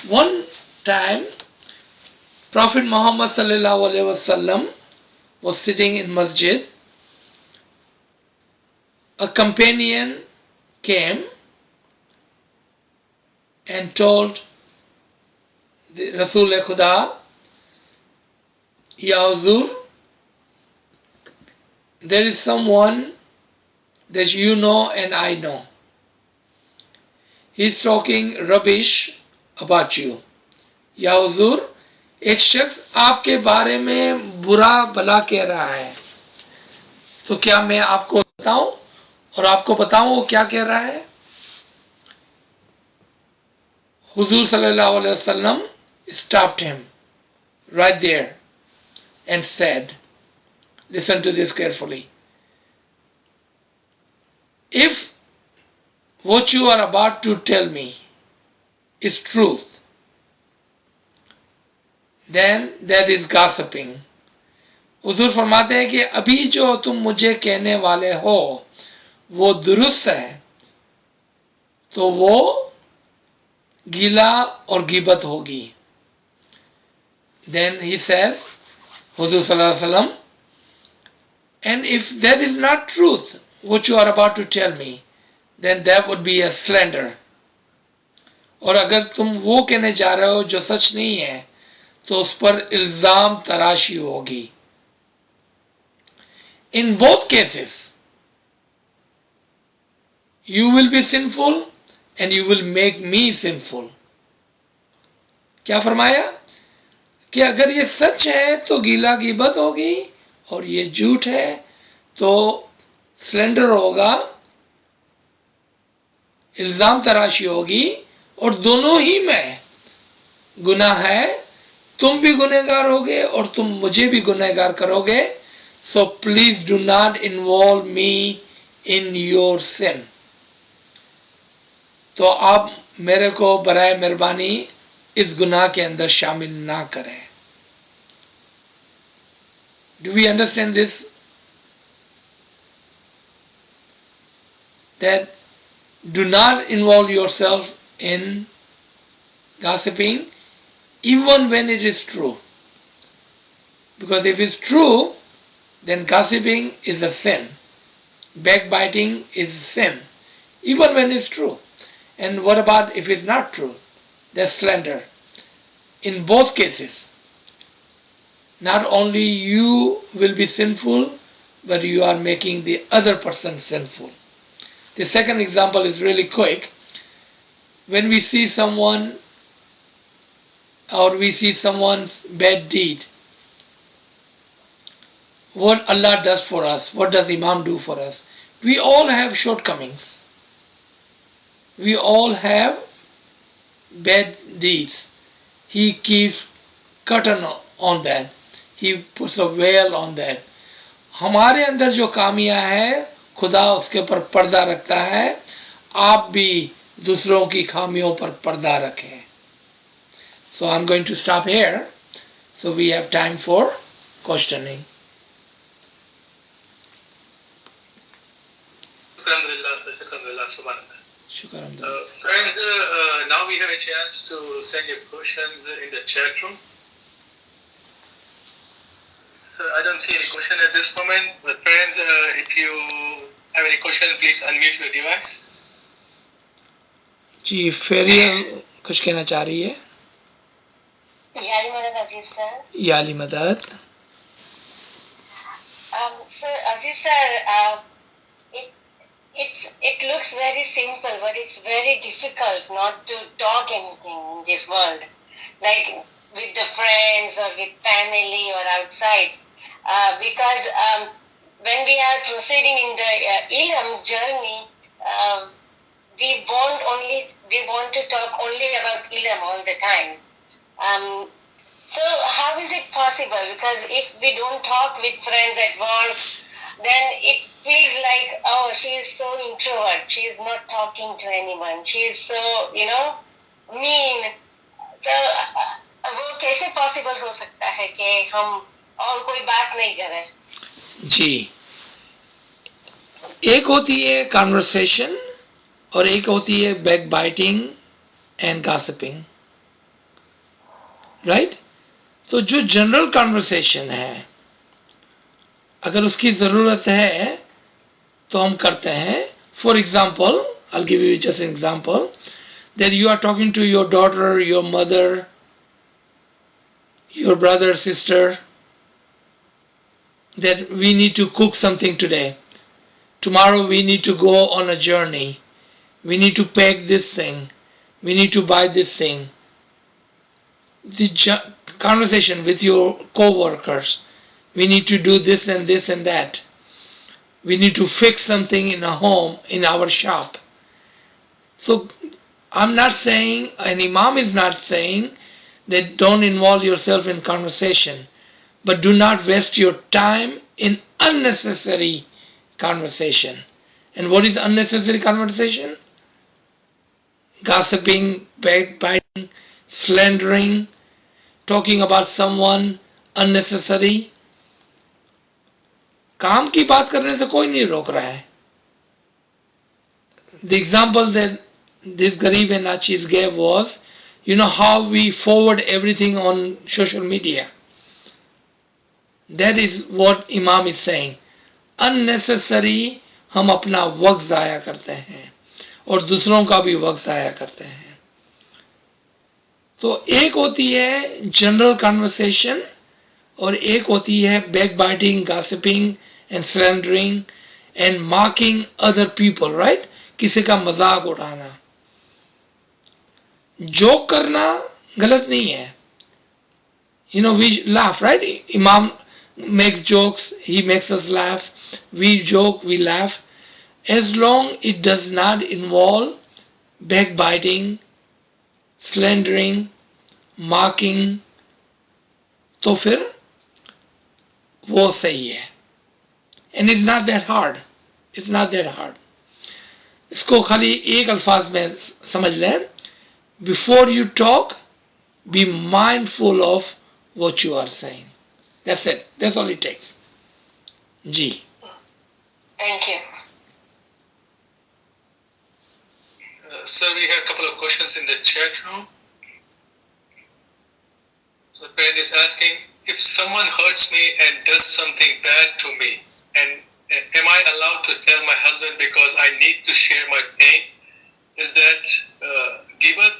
One time, Prophet Muhammad sallallahu alaihi wasallam was sitting in masjid. A companion came and told the Rasul Khuda, Ya Huzur, there is someone that you know and I know. He's talking rubbish about you. Ya Huzur, एक शख्स आपके बारे में बुरा भला कह रहा है, तो क्या मैं आपको बताऊं और आपको बताऊं वो क्या कह रहा है? Huzur sallallahu alaihi wasallam stopped him right there and said, listen to this carefully. If what you are about to tell me is truth, then that is gossiping. हुजूर फरमाते हैं कि अभी जो तुम मुझे कहने वाले हो वो दुरुस्त है तो वो गीला और गिबत होगी. Then he says, Huzur sallallahu alaihi wasallam, and if that is not truth, what you are about to tell me, then that would be a slander. और अगर तुम वो कहने जा रहे हो जो सच नहीं है तो उस पर इल्जाम तराशी होगी. In both cases, you will be sinful and you will make me sinful. क्या फरमाया कि अगर ये सच है तो गीला गिबत होगी और ये झूठ है तो स्लेंडर होगा, इल्जाम तराशी होगी और दोनों ही में गुनाह है तुम भी गुनहगार होगे और तुम मुझे भी गुनहगार करोगे. So please do not involve me in your sin. तो आप मेरे को बराए मेहरबानी इस गुनाह के अंदर शामिल ना करें. Do we understand this? That do not involve yourself in gossiping even when it is true. Because if it's true, then gossiping is a sin. Backbiting is a sin, even when it's true. And what about if it's not true? That's slander. In both cases, not only you will be sinful, but you are making the other person sinful. The second example is really quick. When we see someone or we see someone's bad deed, what Allah does for us, what does Imam do for us? We all have shortcomings. We all have bad deeds. He keeps curtain on that. He puts a veil on that. हमारे अंदर जो खामियां हैं खुदा उसके ऊपर पर्दा रखता है. आप भी दूसरों की खामियों पर पर्दा रखें. So I'm going to stop here. So we have time for questioning. Friends, now we have a chance to send your questions in the chat room. So I don't see any question at this moment, but friends, if you have any question, please unmute your device. जी फेरियल कुछ कहना चाह रही है. याली मदद अजीज sir. याली मदद. Sir, Aziz sir, it looks very simple, but it's very difficult not to talk anything in this world, like with the friends or with family or outside, because when we are proceeding in the Ilham's journey, we want to talk only about Ilham all the time. So how is it possible? Because if we don't talk with friends at work, then it feels like, oh, she is so introvert. She is not talking to anyone. She is so, mean. So वो कैसे possible हो सकता है कि हम और कोई बात नहीं करें? जी, एक होती है conversation और एक होती है backbiting and gossiping, right? तो जो जनरल कन्वर्सेशन है अगर उसकी ज़रूरत है तो हम करते हैं. For example, I'll give you just an example, that you are talking to your daughter, your mother, your brother, sister, that we need to cook something today. Tomorrow we need to go on a journey. We need to pack this thing. We need to buy this thing. The conversation with your co-workers. We need to do this and this and that. We need to fix something in a home, in our shop. So I'm not saying, and Imam is not saying, that don't involve yourself in conversation, but do not waste your time in unnecessary conversation. And what is unnecessary conversation? Gossiping, backbiting, slandering, talking about someone unnecessary. काम की बात करने से कोई नहीं रोक रहा है. The example that this Garib and Achis gave was, how we forward everything on social media. That is what Imam is saying. Unnecessary हम अपना वक्त ज़ाया करते हैं और दूसरों का भी वक्त ज़ाया करते हैं. तो एक होती है जनरल कन्वर्सेशन और एक होती है backbiting, gossiping and slandering and mocking other people, right? किसी का मजाक उड़ाना. जोक करना गलत नहीं है. We laugh, right? Imam makes jokes, he makes us laugh. We joke, we laugh. As long it does not involve backbiting, slandering, mocking, तो फिर वो सही है. And it's not that hard. It's not that hard. इसको खाली एक अल्फाज में समझ लें. Before you talk, be mindful of what you are saying. That's it. That's all it takes. Ji. Thank you. Sir, we have a couple of questions in the chat room. So, a friend is asking, if someone hurts me and does something bad to me, and am I allowed to tell my husband because I need to share my pain? Is that gibbat?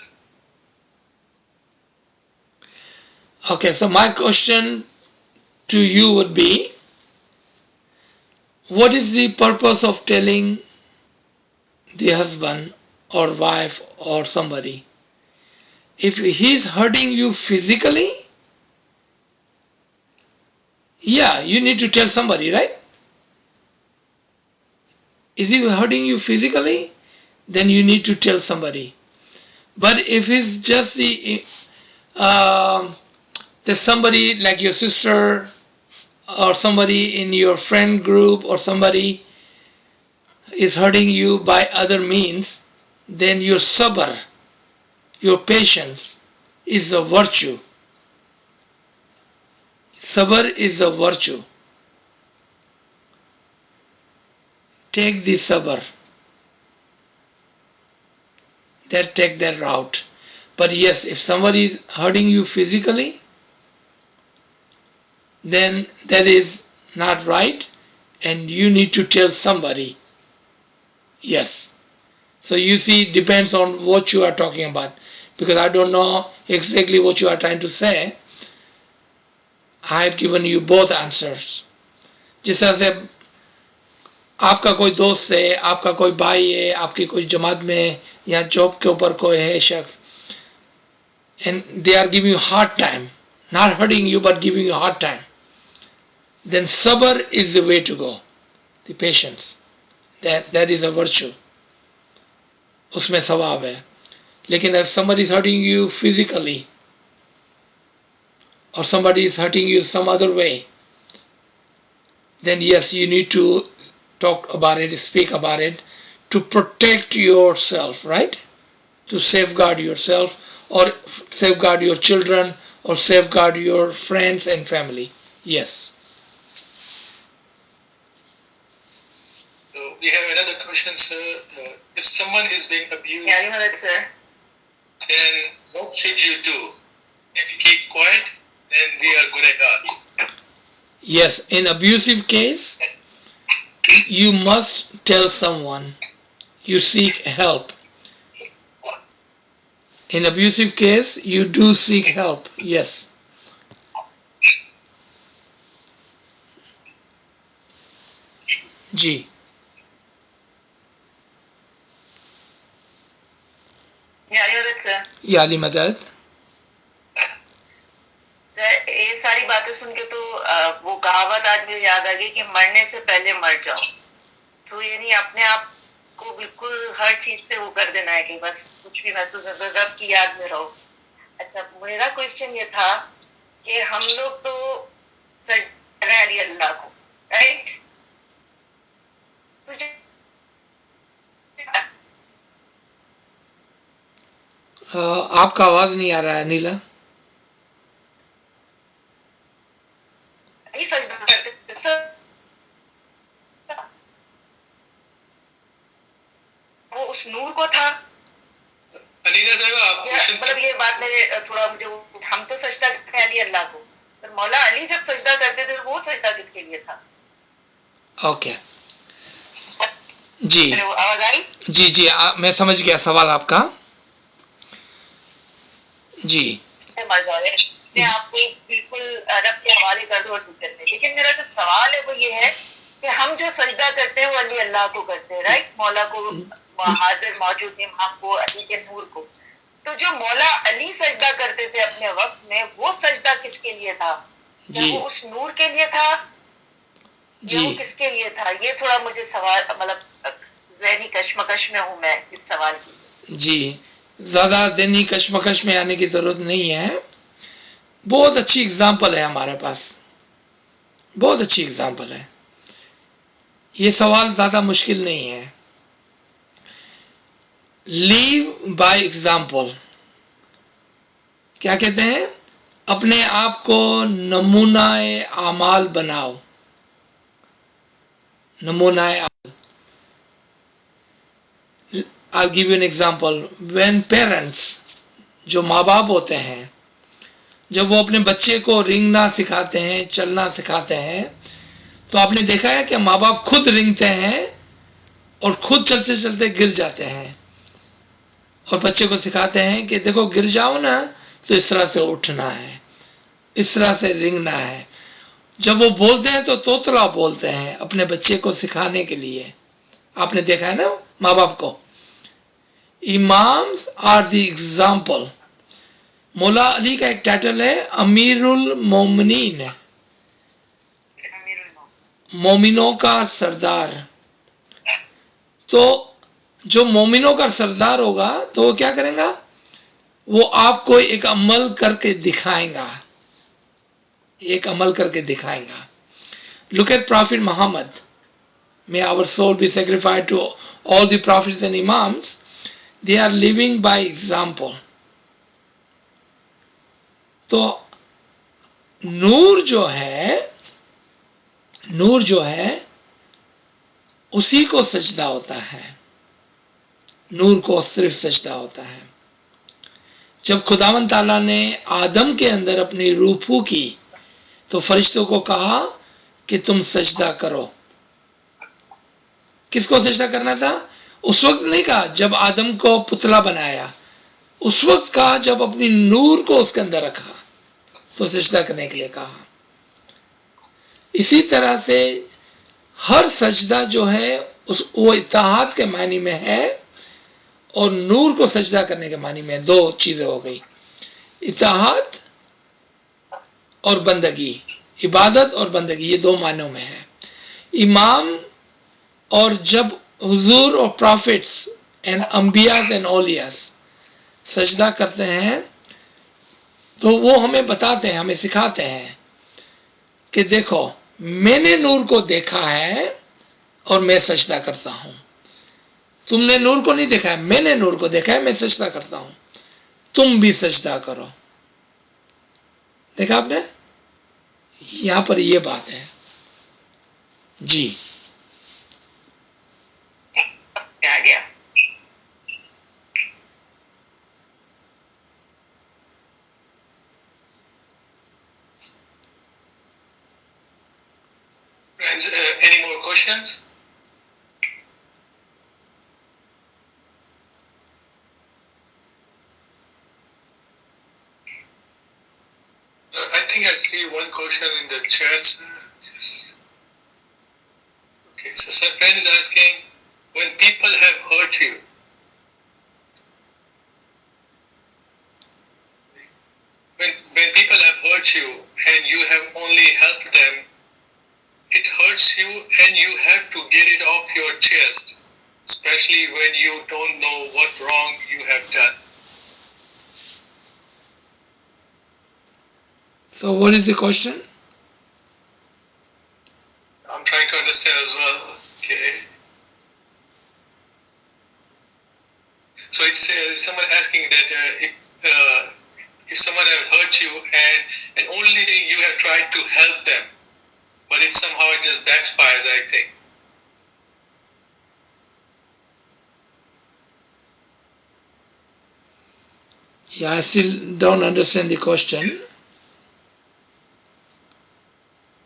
Okay, so my question to you would be, what is the purpose of telling the husband or wife or somebody? If he's hurting you physically, yeah, you need to tell somebody, right? Is he hurting you physically? Then you need to tell somebody. But if it's just there's somebody like your sister or somebody in your friend group or somebody is hurting you by other means, then your sabr, your patience is a virtue. Sabr is a virtue. Take the sabr. Take that route. But yes, if somebody is hurting you physically, then that is not right and you need to tell somebody. Yes. So you see, it depends on what you are talking about, because I don't know exactly what you are trying to say. I have given you both answers. जिस तरह से आपका कोई दोस्त है, आपका कोई भाई है, आपकी कोई जमात में या जॉब के ऊपर कोई है शख्स, and they are giving you hard time, not hurting you but giving you hard time, then sabr is the way to go. The patience, that is a virtue. उसमें सवाब है. लेकिन if somebody is hurting you physically or somebody is hurting you some other way, then yes, you need to talk about it, speak about it, to protect yourself, right? To safeguard yourself or safeguard your children or safeguard your friends and family. Yes. So we have another question, sir. If someone is being abused, Yeah, you know that, sir. then what should you do? If you keep quiet, then we are good at God. Yes, in abusive case, you must tell someone. You seek help. In abusive case, you do seek help. Yes. Ji. Yeah, you know that, sir. या अली मदद. Sir, ये सारी बातें सुन के तो वो कहावत आज मुझे याद आ गई कि मरने से पहले मर जाओ. तो ये नहीं अपने आप को बिल्कुल हर चीज से वो कर देना है कि बस कुछ भी महसूस नहीं, रब की याद में रहो. अच्छा, मेरा क्वेश्चन ये था कि हम लोग तो सजदा कर रहे हैं अल्लाह को, राइट? आपका आवाज नहीं आ रहा है नीला. सजदा करते सर, वो उस नूर को था. अनीला साहब, आप क्वेश्चन मतलब ये बात मेरे थोड़ा मुझे, हम तो सजदा करते हैं अली अल्लाह को, पर मौला अली जब सजदा करते थे वो सजदा किसके लिए था? ओके जी. आवाज आई? जी जी, मैं समझ गया सवाल आपका. जी. मर जाए आपको बिल्कुल रब के हवाले कर दो और जिक्र में. लेकिन मेरा जो सवाल है वो ये है कि हम जो सजदा करते हैं वो अली अल्लाह को करते हैं, राइट? मौला को, हाजिर मौजूद इमाम को, अली के नूर को. तो जो मौला अली सजदा करते थे अपने वक्त में, वो सजदा किसके लिए था? क्या वो उस नूर के लिए था या वो किसके लिए था? ये थोड़ा मुझे सवाल, मतलब ज़हनी कश्मकश में हूं मैं इस सवाल की. जी, ज्यादा ज़हनी कश्मकश में आने की जरूरत नहीं है. बहुत अच्छी एग्जाम्पल है हमारे पास, बहुत अच्छी एग्जाम्पल है। ये सवाल ज़्यादा मुश्किल नहीं है। लीव बाय एग्जाम्पल, क्या कहते हैं? अपने आप को नमूनाए आमाल बनाओ, नमूनाए आमाल। I'll give you an example. When parents, जो माँ बाप होते हैं, जब वो अपने बच्चे को रेंगना सिखाते हैं, चलना सिखाते हैं, तो आपने देखा है कि माँ बाप खुद रेंगते हैं और खुद चलते चलते गिर जाते हैं और बच्चे को सिखाते हैं कि देखो गिर जाओ ना तो इस तरह से उठना है, इस तरह से रेंगना है। जब वो बोलते हैं तो तोतला बोलते हैं अपने बच्चे को सिखाने के लिए। आपने देखा है ना माँ बाप को। Imams are the example. Maula Ali का एक टाइटल है अमीरुल मोमिनीन, मोमिनों का सरदार। तो जो मोमिनों का सरदार होगा तो वो क्या करेगा? वो आपको एक अमल करके दिखाएगा, एक अमल करके दिखाएगा। Look at prophet Muhammad, may our soul be sacrificed to all the prophets and imams. They are living by example. तो नूर जो है, नूर जो है उसी को सजदा होता है, नूर को सिर्फ सजदा होता है। जब खुदावंद ताला ने आदम के अंदर अपनी रूह फूकी तो फरिश्तों को कहा कि तुम सजदा करो। किसको सजदा करना था? उस वक्त नहीं कहा जब आदम को पुतला बनाया, उस वक्त कहा जब अपनी नूर को उसके अंदर रखा तो सजदा करने के लिए कहा। इसी तरह से हर सजदा जो है उस वो इत्तेहाद के मानी में है और नूर को सजदा करने के मानी में। दो चीजें हो गई, इत्तेहाद और बंदगी, इबादत और बंदगी, ये दो मानों में है। इमाम और जब हुजूर और प्रॉफिट्स एंड अंबियास एंड औलियास सजदा करते हैं तो वो हमें बताते हैं, हमें सिखाते हैं कि देखो मैंने नूर को देखा है और मैं सजदा करता हूं। तुमने नूर को नहीं देखा है, मैंने नूर को देखा है, मैं सजदा करता हूं, तुम भी सजदा करो। देखा आपने, यहां पर ये बात है जी। आ गया। Friends, any more questions? I think I see one question in the chat. Okay, so some friend is asking, when people have hurt you, when people have hurt you and you have only helped them, it hurts you and you have to get it off your chest, especially when you don't know what wrong you have done. So what is the question? I'm trying to understand as well. Okay. So it's someone asking that if someone has hurt you and only thing you have tried to help them, but it somehow it just backfires, I think. Yeah, I still don't understand the question.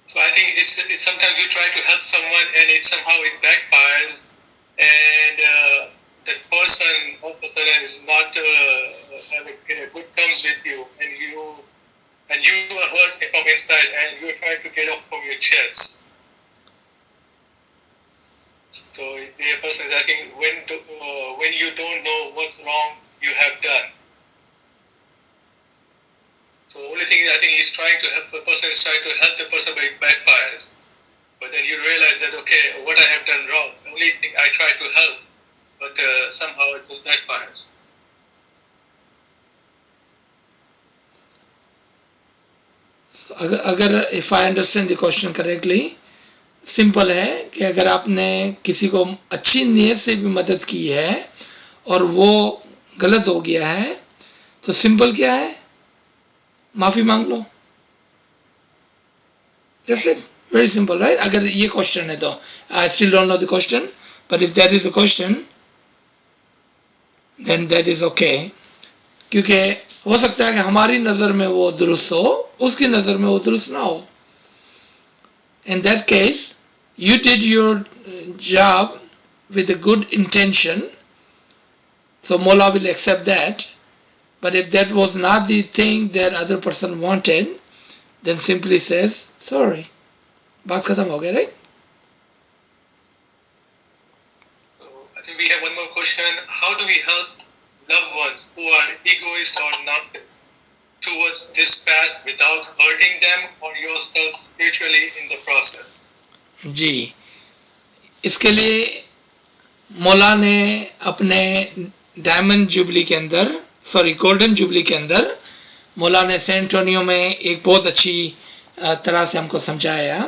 So I think it's sometimes you try to help someone and it somehow it backfires, and that person all of a sudden is not having good terms with you, and you are hurt from inside, and you are trying to get off from your chest. So the person is asking when you don't know what's wrong you have done. So the only thing I think he's trying to help the person is trying to help the person, but it backfires. But then you realize that okay, what I have done wrong. The only thing I try to help, but somehow it just backfires. अगर if I understand the question correctly, simple है कि अगर आपने किसी को अच्छी नीयत से भी मदद की है और वो गलत हो गया है, तो सिंपल क्या है, माफ़ी मांग लो. That's it, very simple, right? अगर ये क्वेश्चन है तो I still don't know the question, but if that is the question then that is okay. क्योंकि हो सकता है कि हमारी नज़र में वो दुरुस्त हो, उसकी नज़र में वो दुरुस्त ना हो. In that case, you did your job with a good intention, so Mola will accept that. But if that was not the thing that other person wanted, then simply says sorry. बात खत्म हो गया, right? I think we have one more question. How do we help loved ones who are egoist or narcissists towards this path without hurting them or yourself spiritually in the process? जी, इसके लिए मौला ने अपने diamond jubilee के अंदर, sorry golden jubilee के अंदर, मौला ने सैन एंटोनियो में एक बहुत अच्छी तरह से हमको समझाया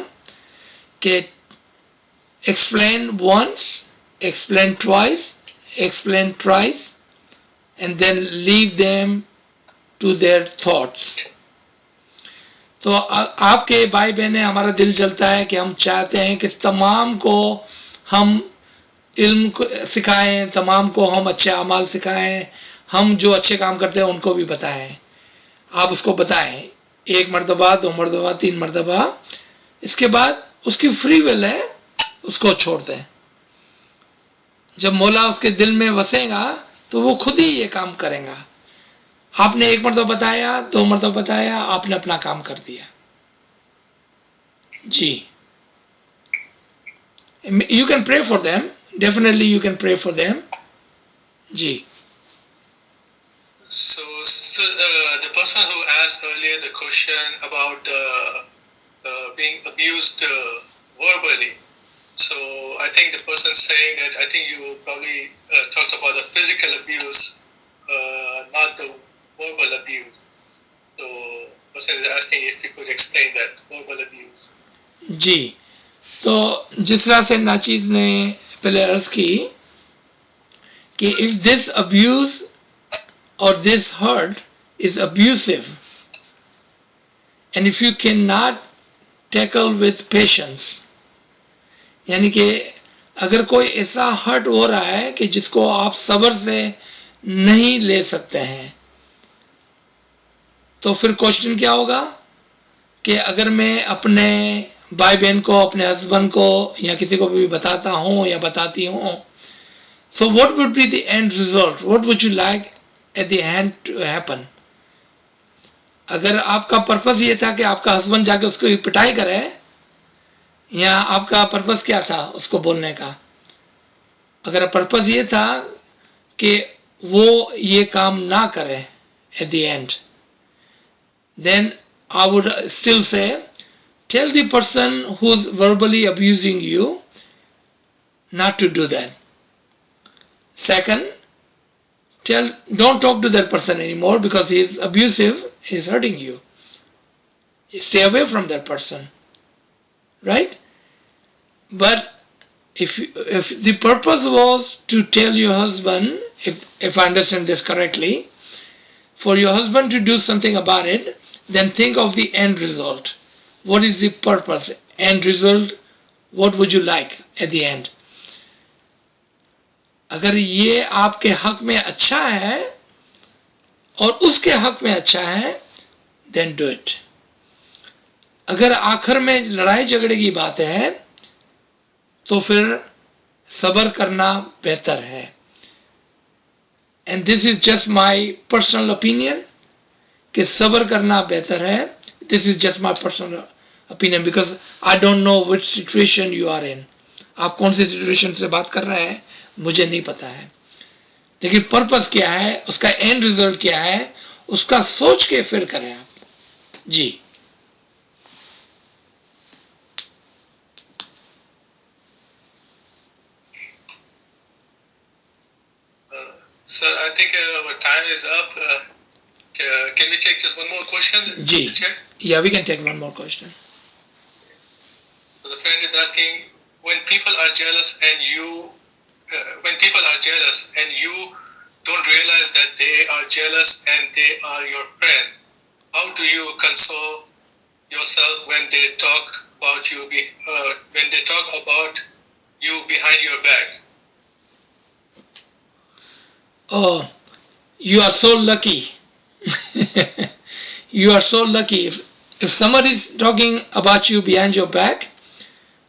कि explain once, explain twice, explain thrice, and then leave them to their thoughts. तो आपके भाई बहनें, हमारा दिल जलता है कि हम चाहते हैं कि तमाम को हम इल्म सिखाएं, तमाम को हम अच्छे अमाल सिखाएं, हम जो अच्छे काम करते हैं उनको भी बताएं. आप उसको बताएं, एक मरतबा, दो मरतबा, तीन मरतबा. इसके बाद उसकी फ्री विल है, उसको छोड़ दें. जब मौला उसके दिल में वसेगा तो वो खुद ही ये काम करेगा. आपने एक मरतबा बताया, दो मरतबा बताया, आपने अपना काम कर दिया. जी, you can pray for them, definitely you can pray for them. जी. So, the person who asked earlier the question about being abused verbally. So I think the person saying that, I think you probably talked about the physical abuse, not the verbal abuse. So the person is asking if you could explain that verbal abuse. जी, तो जिस तरह से नाचीज ने पहले अर्ज की कि if this abuse or this hurt is abusive, and if you cannot tackle with patience, यानी कि अगर कोई ऐसा हर्ट हो रहा है कि जिसको आप सब्र से नहीं ले सकते हैं, तो फिर क्वेश्चन क्या होगा कि अगर मैं अपने भाई बहन को, अपने हस्बैंड को या किसी को भी बताता हूँ या बताती हूँ, so what would be the end result? What would you like at the end to happen? अगर आपका पर्पस ये था कि आपका हस्बैंड जाके उसको पिटाई करे, या आपका पर्पस क्या था उसको बोलने का? अगर पर्पस ये था कि वो ये काम ना करे at the end, then I would still say, tell the person who's verbally abusing you not to do that. Second, don't talk to that person anymore because he is abusive, he is hurting you. Stay away from that person, right? But if the purpose was to tell your husband, if I understand this correctly, for your husband to do something about it, then think of the end result. What is the purpose? End result, what would you like at the end? अगर ये आपके हक में अच्छा है और उसके हक में अच्छा है, then do it. अगर आखिर में लड़ाई झगड़े की बात है तो फिर सब्र करना बेहतर है. And this is just my personal opinion कि सब्र करना बेहतर है. This is just my personal opinion because I don't know which situation you are in. आप कौन सी सिचुएशन से बात कर रहे हैं मुझे नहीं पता है, लेकिन पर्पस क्या है, उसका एंड रिजल्ट क्या है, उसका सोच के फिर करें आप. जी. Sir, I think our time is up. Can we take just one more question? Ji. Yeah, we can take one more question. So the friend is asking, when people are jealous and you don't realize that they are jealous and they are your friends, how do you console yourself when they talk about you behind your back? Oh, you are so lucky. You are so lucky. If somebody is talking about you behind your back,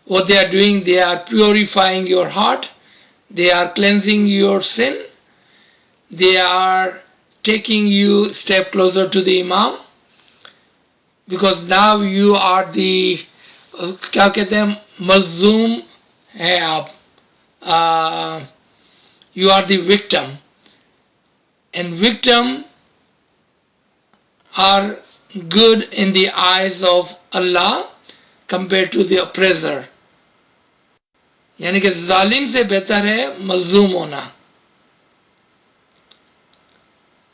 what they are doing, they are purifying your heart, they are cleansing your sin, they are taking you a step closer to the Imam, because now you are the, क्या कहते हैं, मज़लूम है आप, you are the victim, and victim are good in the eyes of Allah compared to the oppressor. यानी कि जालिम से बेहतर है मजलूम होना.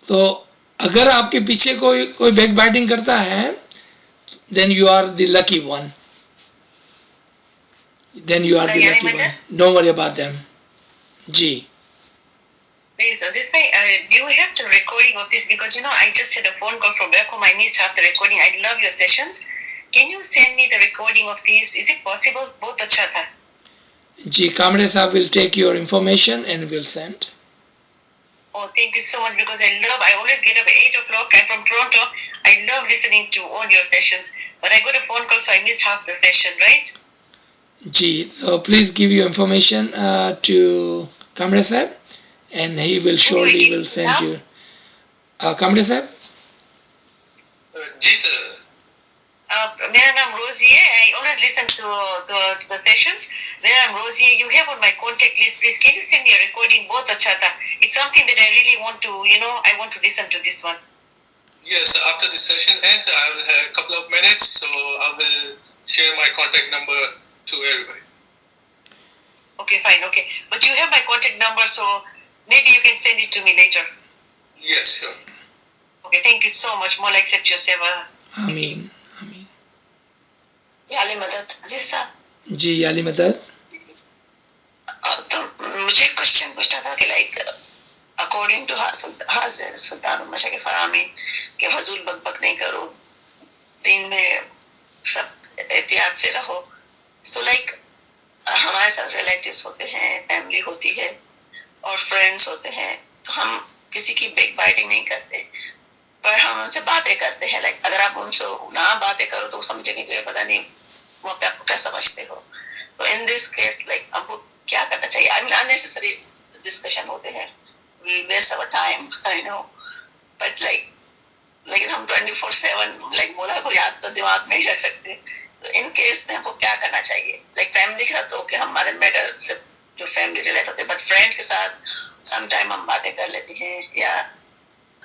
तो अगर आपके पीछे कोई बैक बाइटिंग करता है, then you are the lucky one. Then you are the lucky one. Don't worry about them. Ji. Please, Aziz bhai, do you have the recording of this? Because I just had a phone call from back home. I missed half the recording. I love your sessions. Can you send me the recording of this? Is it possible? बहुत अच्छा था. Ji, Kamre Sahab will take your information and will send. Oh, thank you so much, because I always get up at 8 o'clock. I'm from Toronto. I love listening to all your sessions. But I got a phone call, so I missed half the session, right? Ji, so please give your information to Kamre Sahab, and he will surely will send you. Kamre Sahab? Ji sir. मेरा नाम रोजी है. I always listen to the sessions. मेरा नाम रोजी है. You have on my contact list. Please, can you send me a recording? बहुत अच्छा था. It's something that I really want to, I want to listen to this one. Yes, after the session ends, I will have a couple of minutes, so I will share my contact number to everybody. Okay, fine, okay. But you have my contact number, so maybe you can send it to me later. Yes, sure. Okay, thank you so much. Mola accept your seva. Ameen. याली मदद अजीज साहब. जी याली मदद. तो मुझे question पूछना था कि like according to सुल्तान मशा के फरामीन कि फजूल बकबक नहीं करो, दिन में सब एहतियात से रहो. सो लाइक हमारे साथ रिलेटिव्स होते हैं, फैमिली होती है और फ्रेंड्स होते हैं, तो हम किसी की बैक बाइटिंग नहीं करते, पर हम उनसे बातें करते हैं. लाइक अगर आप उनसे ना बातें करो तो वो समझेंगे कि पता नहीं वो अपने आप को क्या समझते हो. तो इन दिस केस लाइक हमको क्या करना चाहिए? आई मीन अननेसेसरी डिस्कशन होते हैं, we waste our time, I know, but like लेकिन हम 24/7 लाइक मोला को याद तो दिमाग में ही रख सकते. तो इन केस में हमको क्या करना चाहिए? लाइक फैमिली के साथ ओके, हमारे मैटर से जो फैमिली रिलेट होते हैं, बट फ्रेंड के साथ सम टाइम हम बातें कर लेते हैं, या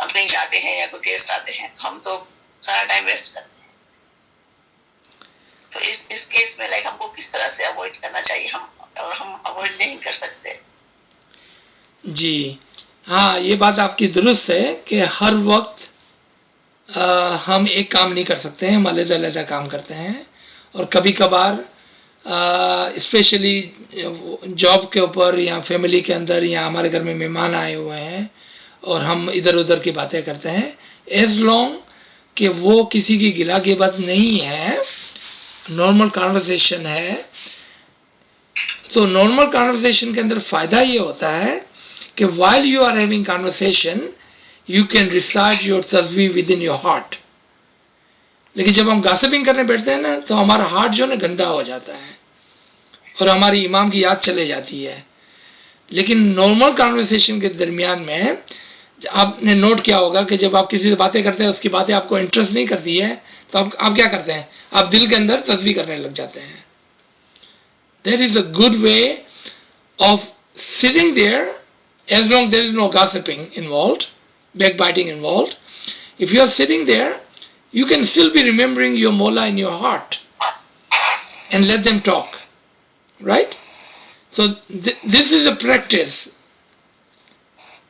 हम कहीं जाते हैं या कोई गेस्ट आते हैं, तो हम तो सारा टाइम वेस्ट करते हैं. तो इस केस में लाइक हमको किस तरह से अवॉइड करना चाहिए, हम अवॉइड नहीं कर सकते. जी हाँ, ये बात आपकी दुरुस्त है कि हर वक्त हम एक काम नहीं कर सकते हैं, हम अलग-अलग काम करते हैं, और कभी कभार स्पेशली जॉब के ऊपर या फैमिली के अंदर या हमारे घर में मेहमान आए हुए हैं और हम इधर उधर की बातें करते हैं, एज लॉन्ग कि वो किसी की गिला गिबत नहीं है, नॉर्मल कॉन्वर्सेशन है. तो नॉर्मल कॉन्वर्सेशन के अंदर फ़ायदा ये होता है कि while you are having conversation you can recite your tasbih within your heart. लेकिन जब हम गॉसिपिंग करने बैठते हैं ना, तो हमारा हार्ट जो है ना गंदा हो जाता है और हमारी इमाम की याद चले जाती है. लेकिन नॉर्मल कॉन्वर्सेशन के दरमियान में आपने नोट किया होगा कि जब आप किसी से बातें करते हैं, उसकी बातें आपको इंटरेस्ट नहीं करती है, तो आप क्या करते हैं? आप दिल के अंदर तस्बीह करने लग जाते हैं. There is a good way of sitting there as long as there is no gossiping involved, backbiting involved. If you are sitting there, you can still be remembering your Mola in your heart and let them talk, right? So this is a practice,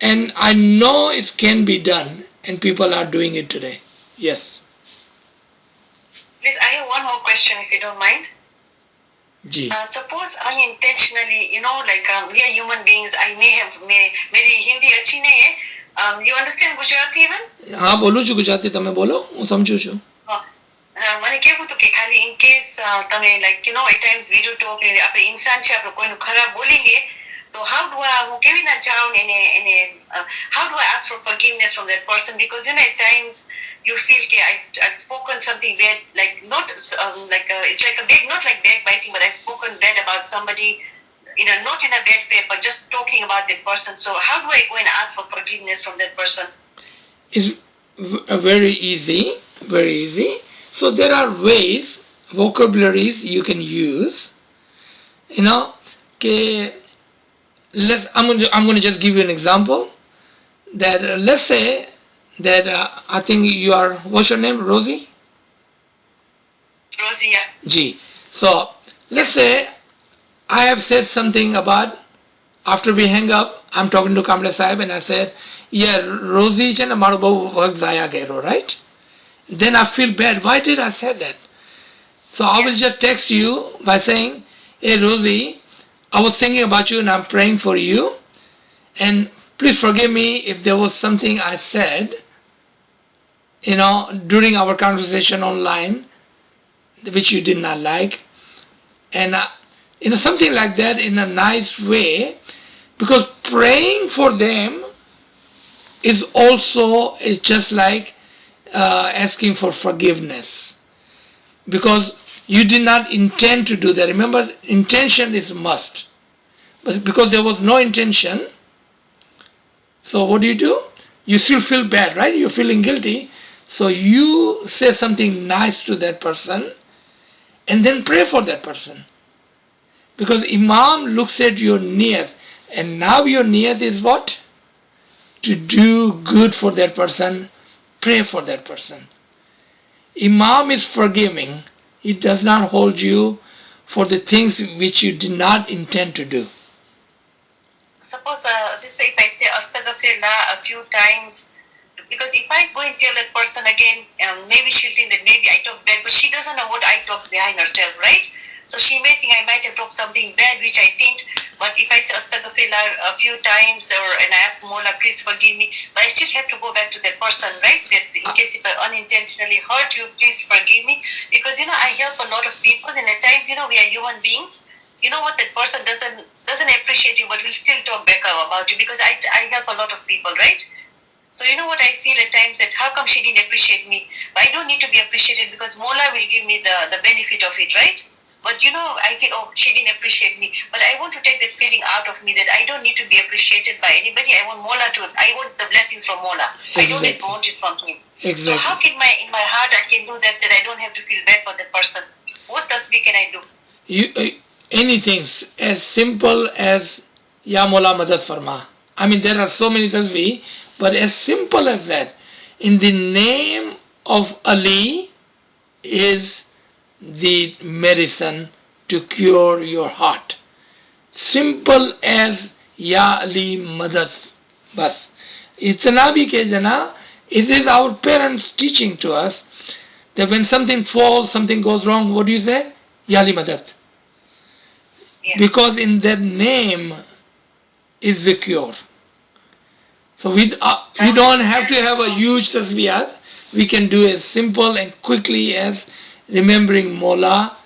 and I know it can be done. and people are doing it today. Yes. Please, I have one more question if you don't mind. Ji. Suppose unintentionally, like we are human beings, I may have, मेरी हिंदी अच्छी नहीं है. You understand Gujarati even? हाँ बोलूँ છું ગુજરાતી તમે બોલો હું સમજુ છું. મને કેવું હતું કે ખાલી in case તમે like at times video talk આપણે ઇન્સાન છે આપણે કોઈનું ખરાબ બોલી લઈએ તો how do I હું કેવી ના જાઉં એને how do I ask for forgiveness from that person, because at times you feel that I've spoken something bad, like not it's like a big, not like backbiting, but I've spoken bad about somebody, not in a bad way, but just talking about that person. So how do I go and ask for forgiveness from that person? It's very easy, very easy. So there are ways, vocabularies you can use. I'm going to just give you an example. That let's say that I think you are, what's your name, Rosie? Rosie, yeah. G. So let's say I have said something about, after we hang up, I'm talking to Kamle Sahib and I said, yeah, Rosie છે ને મારો બહુ work ઝાયા કર્યો, right? Then I feel bad. Why did I say that? So I will just text you by saying, hey Rosie, I was thinking about you and I'm praying for you. And please forgive me if there was something I said, during our conversation online, which you did not like. And, something like that in a nice way, because praying for them is also just like asking for forgiveness, because you did not intend to do that. Remember, intention is must, but because there was no intention, so what do? You still feel bad, right? You're feeling guilty, so you say something nice to that person and then pray for that person, because Imam looks at your niyat, and now your niyat is what? To do good for that person, pray for that person. Imam is forgiving. He does not hold you for the things which you did not intend to do. Suppose if I say astaghfirullah a few times, because if I go and tell that person again, maybe she'll think that maybe I talked bad, but she doesn't know what I talked behind herself, right? So she may think I might have talked something bad which I didn't. But if I say astaghfirullah a few times, and I ask Mola, please forgive me, but I still have to go back to that person, right? That in case if I unintentionally hurt you, please forgive me. Because I help a lot of people, and at times we are human beings. You know what, that person doesn't appreciate you, but will still talk back about you, because I help a lot of people, right? So you know what I feel at times, that how come she didn't appreciate me? But I don't need to be appreciated, because Mola will give me the benefit of it, right? But I feel, oh, she didn't appreciate me. But I want to take that feeling out of me, that I don't need to be appreciated by anybody. I want I want the blessings from Mola. Exactly. I don't want it from him. Exactly. So how can in my heart I can do that I don't have to feel bad for that person? What tasbih can I do? Anything as simple as Ya Mola Madad Farma. I mean, there are so many tasbih, but as simple as that. In the name of Ali is the medicine to cure your heart. Simple as Ya Ali Madad Bas. Itna bhi ke jana, it is our parents teaching to us that when something falls, something goes wrong, what do you say? Ya Ali Madad. Yeah. Because in that name is the cure. So we don't have to have a huge tasbih. We can do as simple and quickly as remembering Mola,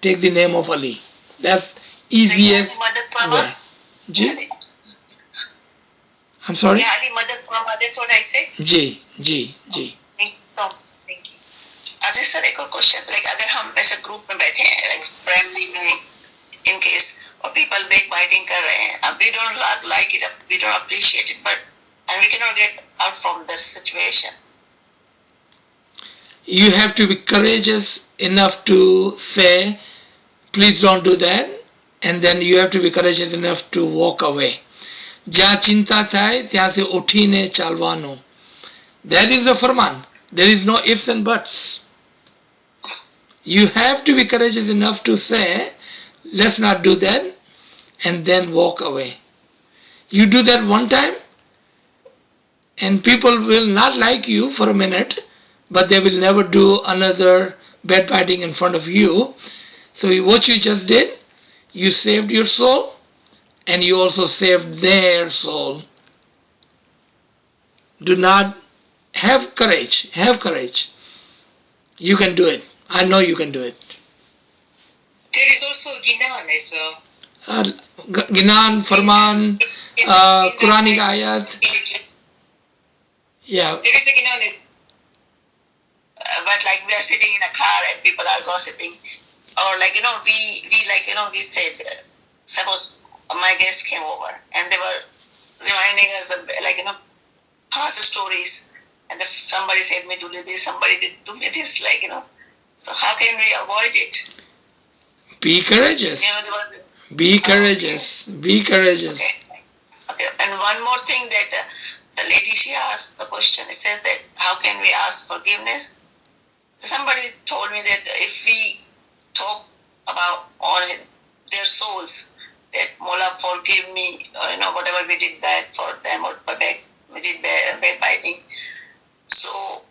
take the name of Ali. That's easiest way. Ji? I'm sorry? Yeah, Ali Madad Mama, that's what I say. Ji. Thank you so much. Thank you. Aziz sir, एक और question, like अगर हम ऐसे group में बैठे हैं, like family में, in case और पीपल बैक बाइटिंग कर रहे हैं, we don't like it, we don't appreciate it, but and we cannot get out from this situation. You have to be courageous enough to say, please don't do that, and then you have to be courageous enough to walk away. જ્યાં ચિંતા થાય ત્યાં થી ઉઠીને ચાલવાનું. That is the Farman. There is no ifs and buts. You have to be courageous enough to say, let's not do that, and then walk away. You do that one time, and people will not like you for a minute, but they will never do another backbiting in front of you. So what you just did, you saved your soul, and you also saved their soul. Do not have courage. Have courage. You can do it. I know you can do it. There is also Ginan as well. Ginan, Farman, Quranic ayat. Yeah. There is a Ginan. But like we are sitting in a car and people are gossiping, or like we said, suppose my guests came over and they were reminding us that past stories, and if somebody said me do this, somebody did do me this, so how can we avoid it? Be courageous. Be courageous. Be courageous. Okay. And one more thing that the lady, she asked the question. It says that how can we ask forgiveness? Somebody told me that if we talk about on their souls, that Mola forgive me, or whatever we did bad for them, or we did bad biting. So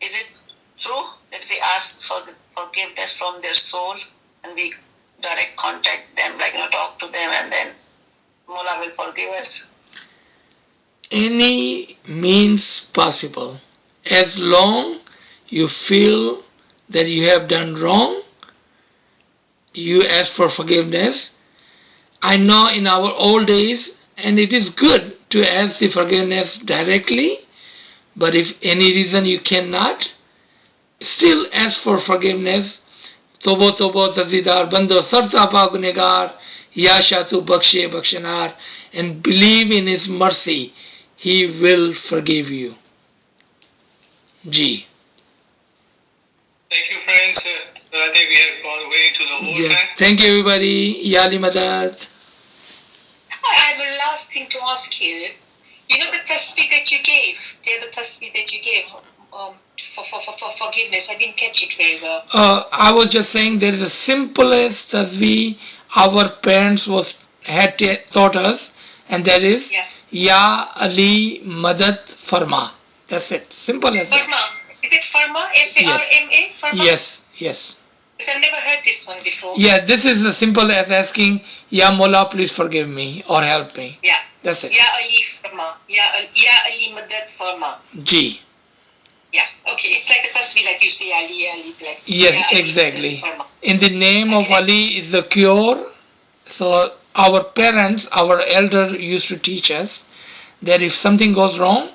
is it true that we ask for forgiveness from their soul and we direct contact them, talk to them, and then Mola will forgive us? Any means possible. As long you feel that you have done wrong, you ask for forgiveness. I know in our old days, and it is good to ask the forgiveness directly, but if any reason you cannot, still ask for forgiveness. Tobo tobo tazidar bando sarta pa gunegar ya shatu bakshe bakshanar, and believe in his mercy. He will forgive you. G. Thank you, friends. So I think we have gone way into the overtime. Thank you, everybody. Yali Madad. I have a last thing to ask you. You know the tasbih that you gave, the tasbih that you gave for forgiveness. I didn't catch it very well. I was just saying there is the simplest tasbih our parents had taught us, and that is Ya Ali Madad Farma. That's it. Simple as that. Farma. Is it Farma? F-A-R-M-A? Farma? Yes, yes. Because I've never heard this one before. Yeah, this is as simple as asking, Ya Mola, please forgive me or help me. Yeah. That's it. Ya Ali Farma. Ya Ali Madad Farma. G. Yeah, okay. It's like a tasbih, like you say, Ali, like. Yes, exactly. In the name of Ali is the cure. So our parents, our elder used to teach us that if something goes wrong,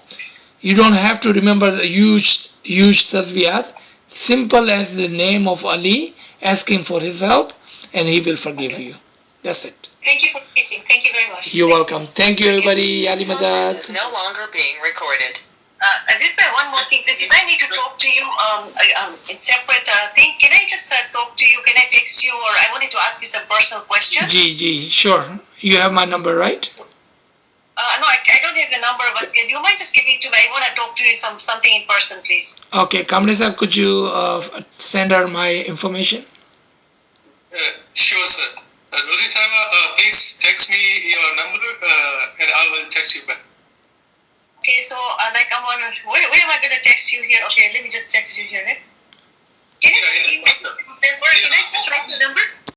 you don't have to remember the huge tasbihat. Simple as the name of Ali, ask him for his help, and he will forgive you. That's it. Thank you for repeating. Thank you very much. You're welcome. Thank you, everybody. Ali Madad. This is no longer being recorded. Aziz, one more thing, please. If I need to talk to you in separate thing, can I just talk to you? Can I text you, or I wanted to ask you some personal questions? G, sure. You have my number, right? No, I don't have your number, but do you mind just giving it to me? I want to talk to you something in person, please. Okay, Kamle sir, could you send her my information? Sure, sir. Rosie Saiba, please text me your number and I will text you back. Okay, so where am I going to text you here? Okay, let me just text you here. Right? Can you just give me the number? Can I just write the number?